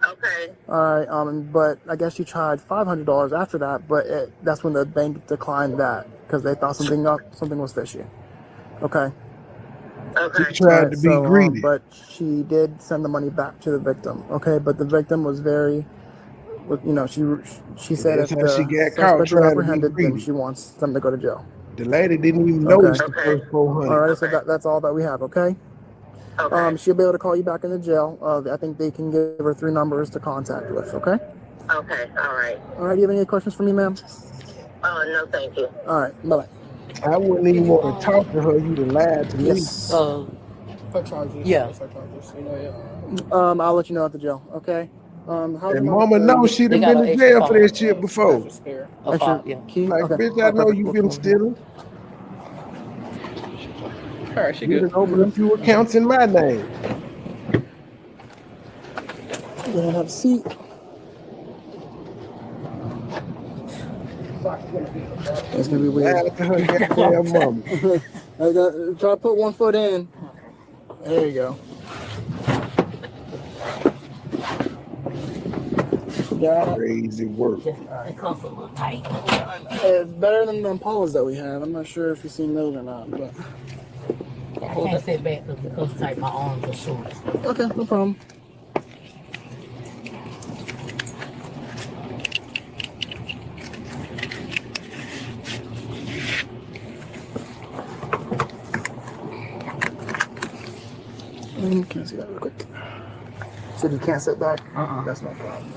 Okay. All right. But I guess she tried $500 after that, but that's when the bank declined that because they thought something was fishy. Okay. Okay. She tried to be greedy. But she did send the money back to the victim. Okay. But the victim was very, you know, she said That's if how she the got caught suspect is trying to be apprehended, then greedy. she wants them to go to jail. The lady didn't even notice the first 400. All right. So that's all that we have. Okay. Okay. She'll be able to call you back in the jail. I think they can give her 3 numbers to contact with. Okay. Okay. All right. All right. Do you have any questions for me, ma'am? No, thank you. All right. Bye bye. I wouldn't even want to talk to her. You'd have lied to me. Yes. For charges. Yeah. For charges. You know, yeah. I'll let you know at the jail. Okay. How's And mama knows she done been in jail for this shit before. Extra key? Like, Okay. bitch, I know you been stealing. All right, she You good. done opened a few accounts in my name. Yeah, have a seat. It's gonna be weird. Lied to her goddamn mama. Try to put 1 foot in. There you go. Yeah. Crazy work. It comes a little tight. It's better than the Impalas that we have. I'm not sure if you've seen those or not, but. I can't sit back because it comes tight. My arms are short. Okay, no problem. Can I see that real quick? So you can't sit back? That's no problem.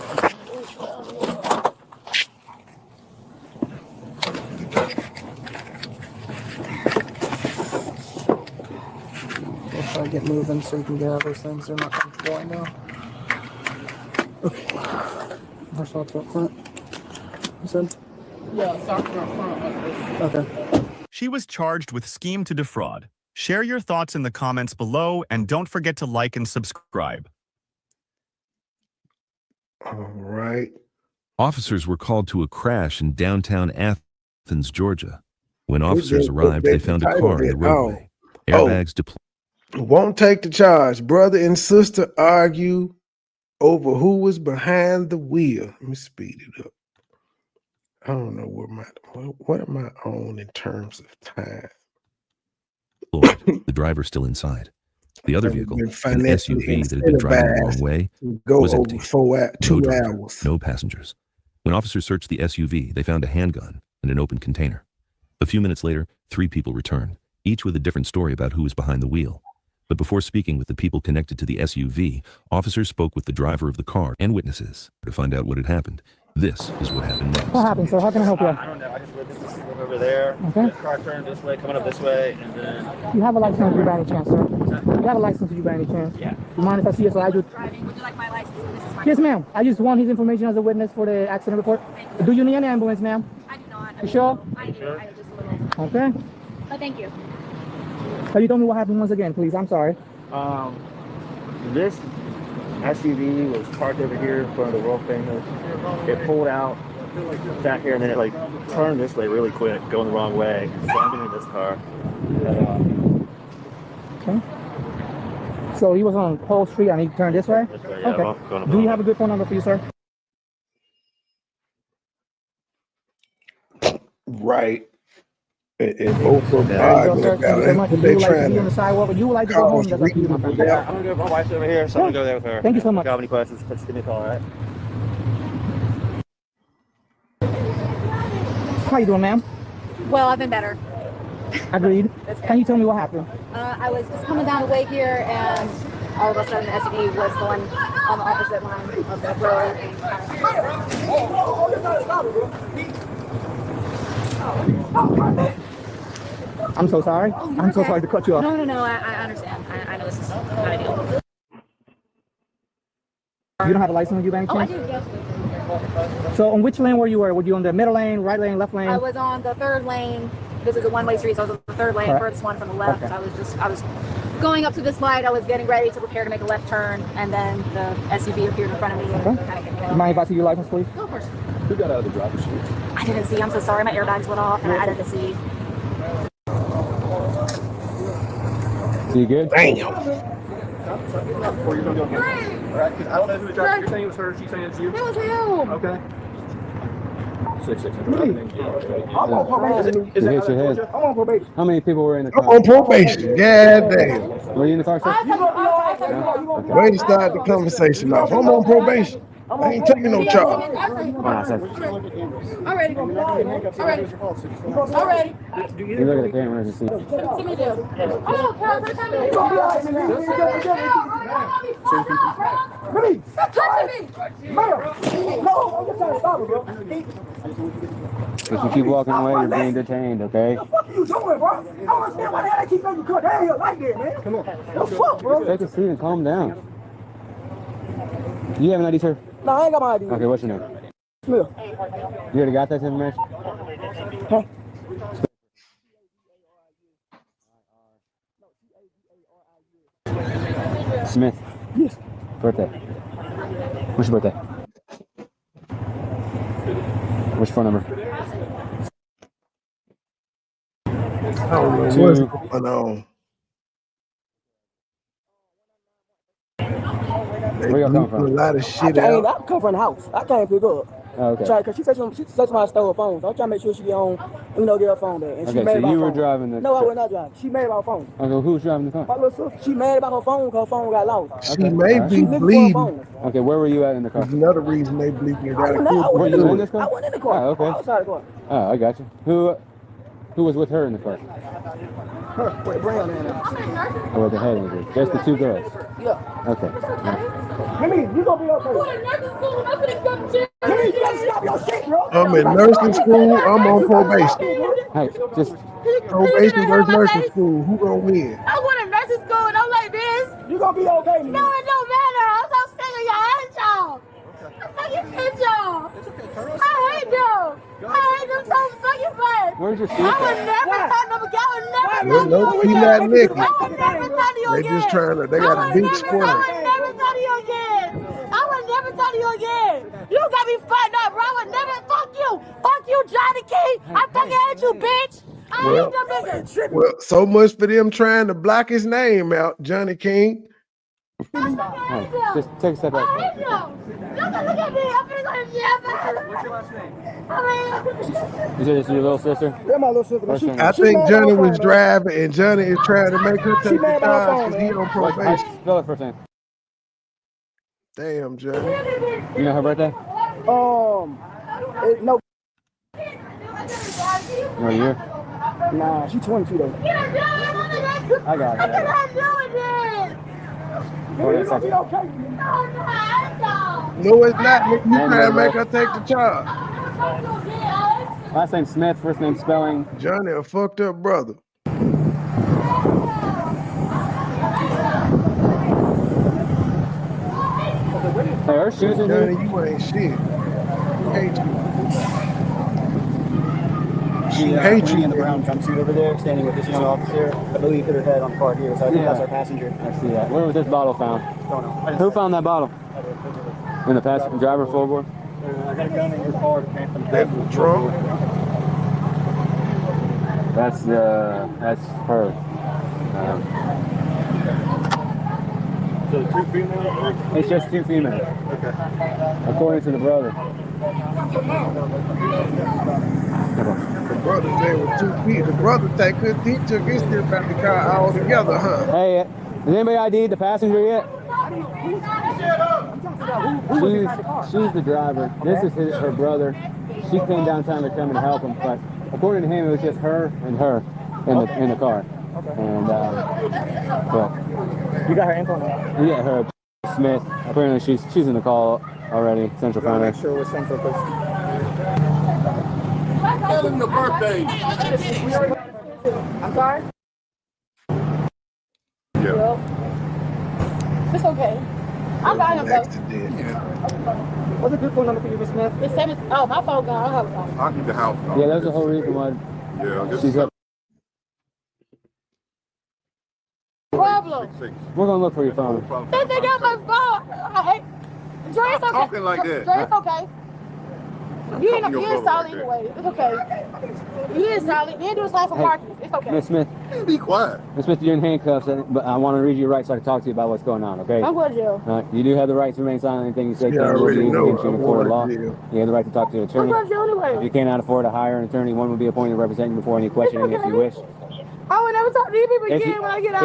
We'll try to get moving so you can get out of those things. They're not comfortable right now. Okay. First off, up front. You said? Yeah, socks are up front like this. Okay. She was charged with scheme to defraud. Share your thoughts in the comments below and don't forget to like and subscribe. All right. Officers were called to a crash in downtown Athens, Georgia. When officers arrived, they found a car in the roadway. Airbags deployed. Won't take the charge. Brother and sister argue over who was behind the wheel. Let me speed it up. I don't know what am I on in terms of time? The driver still inside. The other vehicle, an SUV that had been driving the wrong way, was empty. 2 driver, hours. no passengers. When officers searched the SUV, they found a handgun and an open container. A few minutes later, 3 people returned, each with a different story about who was behind the wheel. But before speaking with the people connected to the SUV, officers spoke with the driver of the car and witnesses to find out what had happened. This is what happened next. What happened, sir? How can I help you? I don't know. I just live over there. Okay. The car turned this way, coming up this way, and then... You have a license with you by any chance, sir? You have a license with you by any chance? Yeah. You mind if I see it? So I just... Driving. Would you like my license? This is my Yes, ma'am. I just want his information as a witness for the accident report. Do you need an ambulance, ma'am? I do not. You sure? I do. I just a little. Okay. But thank you. Can you tell me what happened once again, please? I'm sorry. This SUV was parked over here in front of the world famous. It pulled out, sat here, and then it like turned this way really quick, going the wrong way. So I'm getting in this car. Okay. So he was on Pole Street and he turned this way? This way, yeah, Okay. Do you have a good phone number for you, sir? Right. And both of them Thank you so much. they You would like to trying be on the sidewalk, but you would like to go home. That's up to you, my friend. Yeah, I'm gonna go. My wife's over here, so I'm gonna go there with her. Thank you so much. If you have any questions, just give me a call, all right? How you doing, ma'am? Well, I've been better. Agreed. Can you tell me what happened? I was just coming down the way here, and all of a sudden the SUV was going on the opposite line of the road. I'm so sorry. I'm so sorry to cut you off. No, I understand. I know this is not ideal. You don't have a license with you by any Oh, I chance? do, yes. So on which lane were you? Were you on the middle lane, right lane, left lane? I was on the third lane, this is a one-way street, so I was on the third lane, first one from the left. I was going up to this light. I was getting ready to prepare to make a left turn, and then the SUV appeared in front of me. And kind of You mind if I see your license, please? of course. Who got out of the driver's seat? I didn't see. I'm so sorry. My airbags went off, and I didn't see. You good? Damn. Or you're gonna go again. All right, 'cause I don't know who the driver. You're saying it was her. She's saying it's you. It was him. Okay. 6 I'm on probation. Is You that hit your head. I'm on probation. How many people were in the I'm car? on probation. God damn. Were you in the car, sir? Way to start the conversation off. I'm on probation. I ain't taking no charge. Already. You look at the camera and see. If you keep walking away, you're being detained, okay? What the fuck are you doing, bro? I don't understand why the hell they keep making you cut down here like that, man. Come on. What the fuck, bro? Take a seat and calm down. You have an ID, sir? No, I ain't got my ID. Okay, what's your name? Smith. You already got that information? Huh? Smith. Yes. Birthday. What's your birthday? What's your phone number? I don't know what's going on. Where y'all come from? A lot of shit I'm out. coming from the house. I can't pick up. Oh, okay. Because she said somebody stole her phone. So I'm trying to make sure she get home, get her phone back. And she Okay, mad so about you her were phone. driving the... No, I was not driving. She mad about her phone. Okay, who was driving the car? My little sister. She mad about her phone because her phone got lost. She may be She looking for her bleeding. phone. Okay, where were you at in the car? There's another reason they bleeding. They got a I kid. Were you in this car? I went in the car. Oh, okay. Outside the car. Oh, I got you. Who was with her in the car? Her, with Brown in there. Or with the head injury? Just the two girls? Yeah. Okay. Yeah. Mimi, you gonna be okay. Mimi, you gotta stop your shit, bro. I'm in nursing school. I'm on probation. Hey, just... Probation versus nursing school. Who gonna win? I went to nursing school and I'm like this. You gonna be okay, Mimi. No, it don't matter. I'm so sick of y'all. I hate y'all. I fucking hate y'all. I hate them. I hate them so fucking much. Where's your seat? I would never talk to them again. I would never Well, talk no, to he you not again. Nicky. I would never talk to you They again. just trying to, they got a big I square. would never talk to you again. I would never talk to you again. You got me fighting up, bro. I would never, fuck you. Fuck you, Johnny King. I fucking hate you, bitch. I hate them niggas. Well, so much for them trying to block his name out, Johnny King. Hey, just take a step back. I hate them. Look at me. I'm finna go to jail. What's your last name? You said this is your little sister? Yeah, my little sister. She, I think Johnny was driving and Johnny is trying to make her take the charge because he on probation. Spell it first name. Damn, Johnny. You know her birthday? No. You know a year? Nah, she 22 though. I got it. I'm not doing this. Hold on a second. No, it's not. You trying to make her take the charge. Last name Smith, first name spelling. Johnny, a fucked up brother. Hey, her shoes in Johnny, here? you ain't shit. Hate you. She hate you in the brown jumpsuit over there, standing with this young officer. I believe hit her head on the car here, so I think that's our passenger. I see that. Where was this bottle found? Don't know. Who found that bottle? In the passenger driver floorboard? I got a gun in your car that came from the trunk. That's her. So 2 females? It's just 2 females. Okay. According to the brother. The brother there with 2 feet. The brother he took his shit out the car all together, huh? Hey, has anybody ID'd the passenger yet? She's the driver. This is her brother. She came downtown to come and help him, but according to him, it was just her in the car. And but You got her info now? yeah, her Smith. Apparently, she's in the call already. Central County. Make sure it was Central. Tell him the birthday. I'm sorry? Yeah. It's okay. I got him though. What's a good phone number for you, Miss Smith? It's 7. Oh, my phone gone. I don't have a phone. I need the house. Yeah, that's the whole reason why Yeah, she's up. problem? We're gonna look for your phone. They got my phone. I hate. Dre, it's okay. Talking like that. Dre, it's okay. You ain't solid anyway. It's okay. You ain't solid. You ain't doing something for Marcus. It's okay. Miss Smith. Be quiet. Miss Smith, you're in handcuffs, but I want to read you your rights so I can talk to you about what's going on, okay? I'm going to jail. You do have the right to remain silent. Anything you say can will be used against you in a court of law. You have the right to talk to an attorney. I'm going to jail anyway. If you cannot afford to hire an attorney, one will be appointed to represent you before any questioning if you wish. I will never talk to you people again when I get out.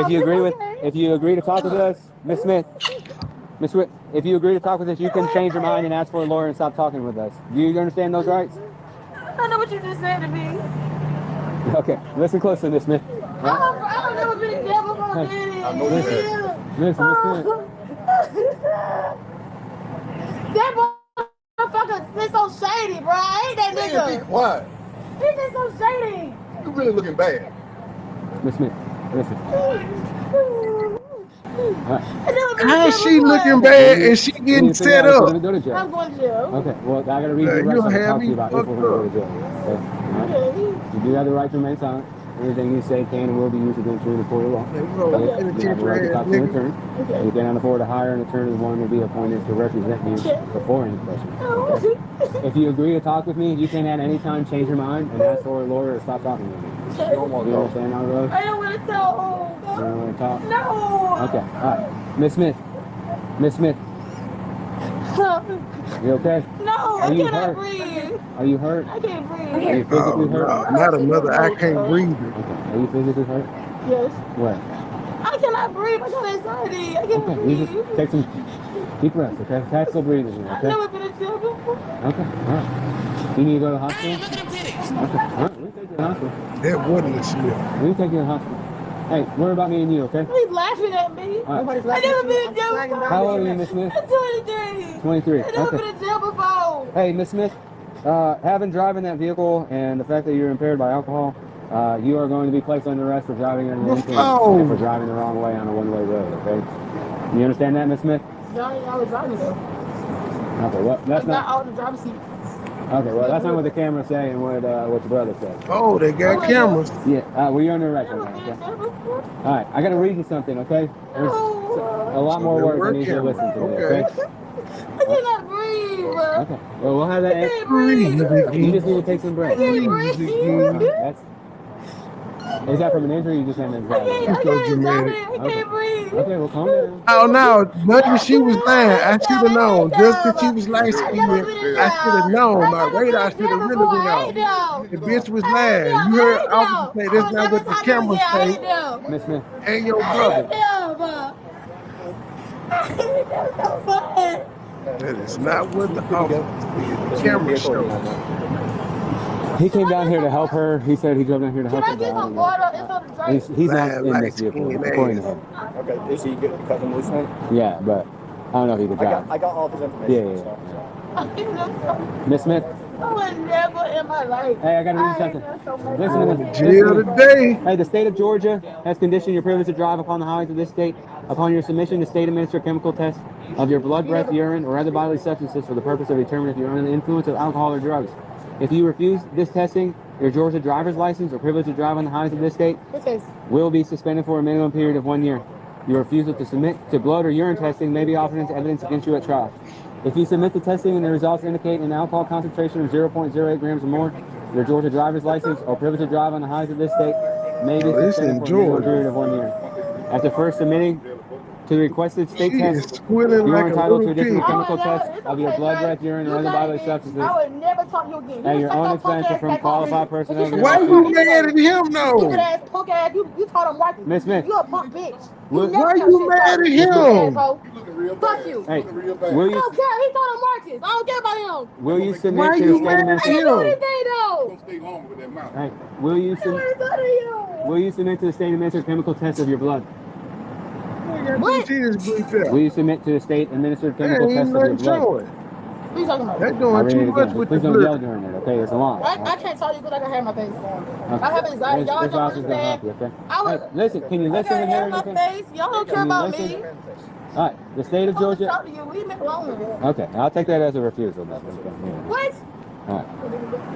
If you agree to talk with us, Miss Smith, if you agree to talk with us, you can change your mind and ask for a lawyer and stop talking with us. Do you understand those rights? I know what you just said to me. Okay, listen closely, Miss Smith. I've never been in jail before, Daddy. I know you Listen. That motherfucker is so shady, bro. I hate that nigga. Be quiet. He's just so shady. You really looking bad. Miss Smith, listen. How is she looking bad and she getting set up? I'm going to jail. Okay, well, I gotta read you rights to talk to you about if we're gonna go to jail. Okay? Right? You do have the right to remain silent. Anything you say can and will be used against you in the court of law. You have the right to talk to an attorney. You cannot afford to hire an attorney, one will be appointed to represent you before any question. Okay? If you agree to talk with me, you can at any time change your mind and ask for a lawyer to stop talking with me. Do you understand how it goes? I don't want to talk. You don't want to talk? No. Okay, alright. Miss Smith. You okay? No, I cannot breathe. Are you hurt? I can't breathe. Are you physically hurt? Not another. I can't breathe. Okay. Are you physically hurt? Yes. Where? I cannot breathe. I got anxiety. I can't Okay, breathe. you just take some deep breaths, okay? Tactical breathing here, I've okay? never been in jail before. Okay, alright. You need to go to the hospital? Okay, alright, we'll take you to the hospital. That wasn't a smell. We'll take you to the hospital. Hey, worry about me and you, okay? He's laughing at me. Alright. I never been in jail before. How old are you, Miss Smith? I'm 23. 23, I never okay. been in jail before. Hey, Miss Smith, having driving that vehicle and the fact that you're impaired by alcohol, you are going to be placed under arrest for driving under the influence and for driving the wrong way on a one-way road, okay? You understand that, Miss Smith? Johnny, I was driving though. Okay, well, that's not out in the driver's seat. Okay, well, that's not what the cameras say and what your brother said. Oh, they got cameras. Yeah, well, you're under arrest right now, okay? All right, I got to read you something, okay? There's a lot more words I need you to listen to, okay? I cannot breathe. Okay, well, we'll have that. I can't breathe. You just need to take some breaths. I can't breathe. Is that from an injury or you just had an anxiety? I can't breathe. Okay, well, calm down. Oh no, nothing. She was lying. I should have known. Just because she was light skinned, I should have known. My radar should have really been on. The bitch was lying. You heard officer say that's not what the camera say. Miss Smith. And your brother. That is not what the officer said. The camera showed. He came down here to help her. He said he came down here to help her. Get some water? It's on the drink. He's not in this vehicle, according to him. Okay, is he good to cut him loose now? Yeah, but I don't know if he could drive. I got all of his information. Yeah. Miss Smith? I would never in my life. Hey, I gotta read you something. Listen to this. Jail today. Hey, the state of Georgia has conditioned your privilege to drive upon the highways of this state upon your submission to state-administered chemical tests of your blood, breath, urine, or other bodily substances for the purpose of determining if you're under the influence of alcohol or drugs. If you refuse this testing, your Georgia driver's license or privilege to drive on the highways of this state will be suspended for a minimum period of 1 year. Your refusal to submit to blood or urine testing may be offered as evidence against you at trial. If you submit the testing and the results indicate an alcohol concentration of 0.08 grams or more, your Georgia driver's license or privilege to drive on the highways of this state may be suspended for a minimum period of 1 year. After first submitting to the requested state test, you are entitled to additional chemical tests of your blood, breath, urine, or other bodily substances I would never talk to you again. at your own expense or from qualified personnel. Why you mad at him though? Stupid ass, punk ass. You told him Marcus. Miss Smith. You a punk bitch. Why you mad at him? Fuck you. Hey, I don't care. He told him Marcus. I don't care about him. Will you submit Why to the you state mad at administration? him? Though. Hey, will you submit to the state administered chemical test of your blood? What? Will you submit to the state administered chemical test of your blood? What are you talking about? They're doing too much with the Please don't yell during it, okay? It's a lot. I can't tell you because I got hair in my face. I have anxiety. Y'all don't understand. Okay? I would. Listen, can you I listen got to hair her? in my face. Y'all don't care about me. All right, the state of I want to Georgia. talk to you. Leave me alone. Okay, I'll take that as a refusal. Then. What? All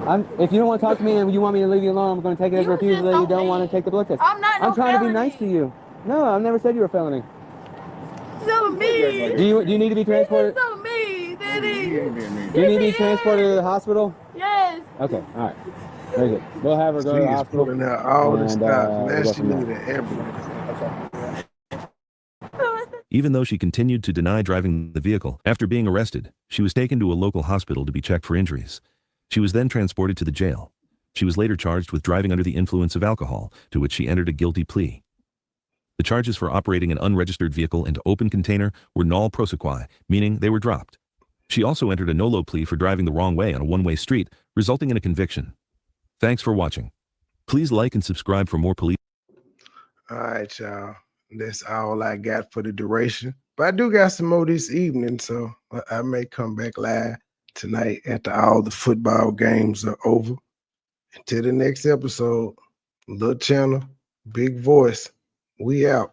right. If you don't want to talk to me and you want me to leave you alone, I'm going to take it as a refusal that you don't want to take the blood test. I'm not. I'm trying to be nice to you. No, I've never said you were a felony. So mean. Do you need to be transported? So mean, Daddy. Do you need to be transported to the hospital? Yes. Okay, all right. Very good. We'll have her go to the hospital. Pulling out all the and, stuff. we'll Now go she from there. need an ambulance. Even though she continued to deny driving the vehicle, after being arrested, she was taken to a local hospital to be checked for injuries. She was then transported to the jail. She was later charged with driving under the influence of alcohol, to which she entered a guilty plea. The charges for operating an unregistered vehicle into open container were null prosequi, meaning they were dropped. She also entered a no-low plea for driving the wrong way on a one-way street, resulting in a conviction. Thanks for watching. Please like and subscribe for more police. All right, y'all. That's all I got for the duration. But I do got some more this evening, so I may come back live tonight after all the football games are over. Until the next episode, little channel, big voice. We out.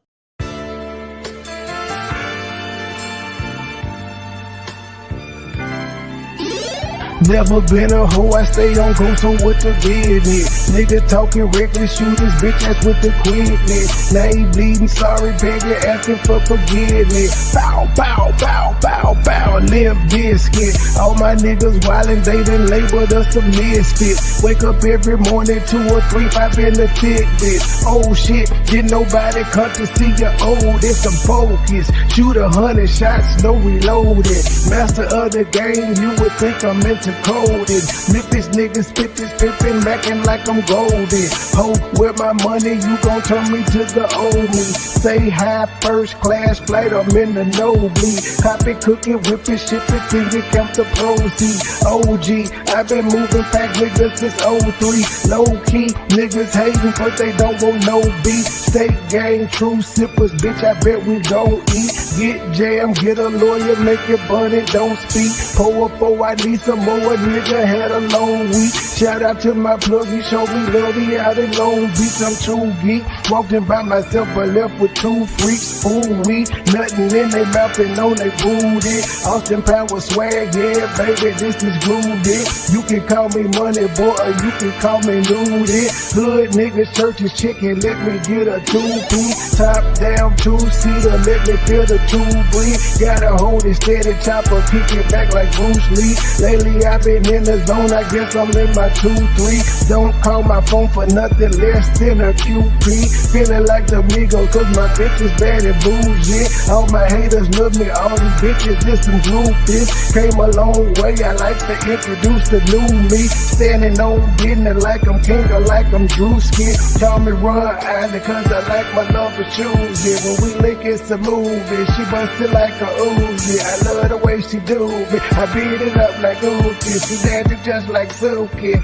Never been a hoe, I stay on go, so what the business? Nigga talking reckless, shoot his bitch ass with the quickness. Now he bleeding, sorry, begging, asking for forgiveness. Bow, bow, bow, bow, bow, limp biscuit. All my niggas wildin', they done labeled us a misfit. Wake up every morning, 2 or 3, 5 in the thick bitch. Oh shit, didn't nobody come to see you old, it's some focus. Shoot 100 shots, no reloaded. Master of the game, you would think I'm into coded. Memphis niggas spit this pimpin', mackin' like I'm golden. Ho, with my money, you gon' turn me to the old me. Say hi, first class flight, I'm in the nosebleed. Copy, cooking, whipping, shipping, till you count the proceeds. OG, I've been moving fast niggas since 03. Low key, niggas hating, but they don't want no beef. State gang, true sippers, bitch, I bet we gon' eat. Get jammed, get a lawyer, make it bunny, don't speak. Pour up, oh, I need some more. A nigga had a long week. Shout out to my plug, he showed me love, he out in Long Beach. I'm true geek. Walked in by myself, but left with 2 freaks. Ooh, we nothing in they mouth and on they booty. Austin Power swag, yeah, baby, this is groovy. You can call me money boy, or you can call me nudie. Hood niggas, churches, chicken, let me get a 2-piece. Top down, 2-seater, let me feel the 2 breathe. Gotta hold it steady, chopper, kick it back like Bruce Lee. Lately I've been in the zone, I guess I'm in my 2-3. Don't call my phone for nothing less than a QP. Feeling like the Migos, cause my bitch is bad and bougie. All my haters love me, all these bitches just some groupies. Came a long way, I like to introduce the new me. Standing on business like I'm king or like I'm Drewski. Call me Ron Island, cause I like my love for choosy. When we link, it's a movie. She bustin' like a Uzi. I love the way she do me. I beat it up like Uzi. She dancing just like Suki.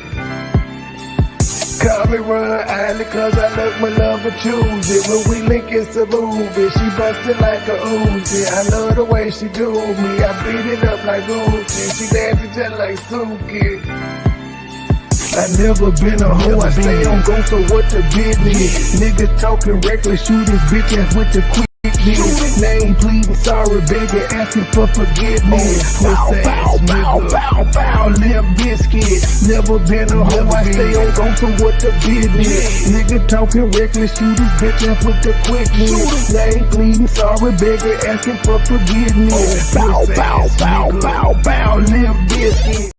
Call me Ron Island, cause I love my love for choosy. When we link, it's a movie. She bustin' like a Uzi. I love the way she do me. I beat it up like Uzi. She dancing just like Suki. I never been a hoe, I stay on go, so what the business? Nigga talking reckless, shoot his bitch ass with the quickness. Name pleading, sorry, begging, asking for forgiveness. Bow, bow, bow, bow, bow, limp biscuit. Never been a hoe, I stay on go, so what the business? Nigga talking reckless, shoot his bitch ass with the quickness. Name pleading, sorry, begging, asking for forgiveness. Bow, bow, bow, bow, bow, limp biscuit.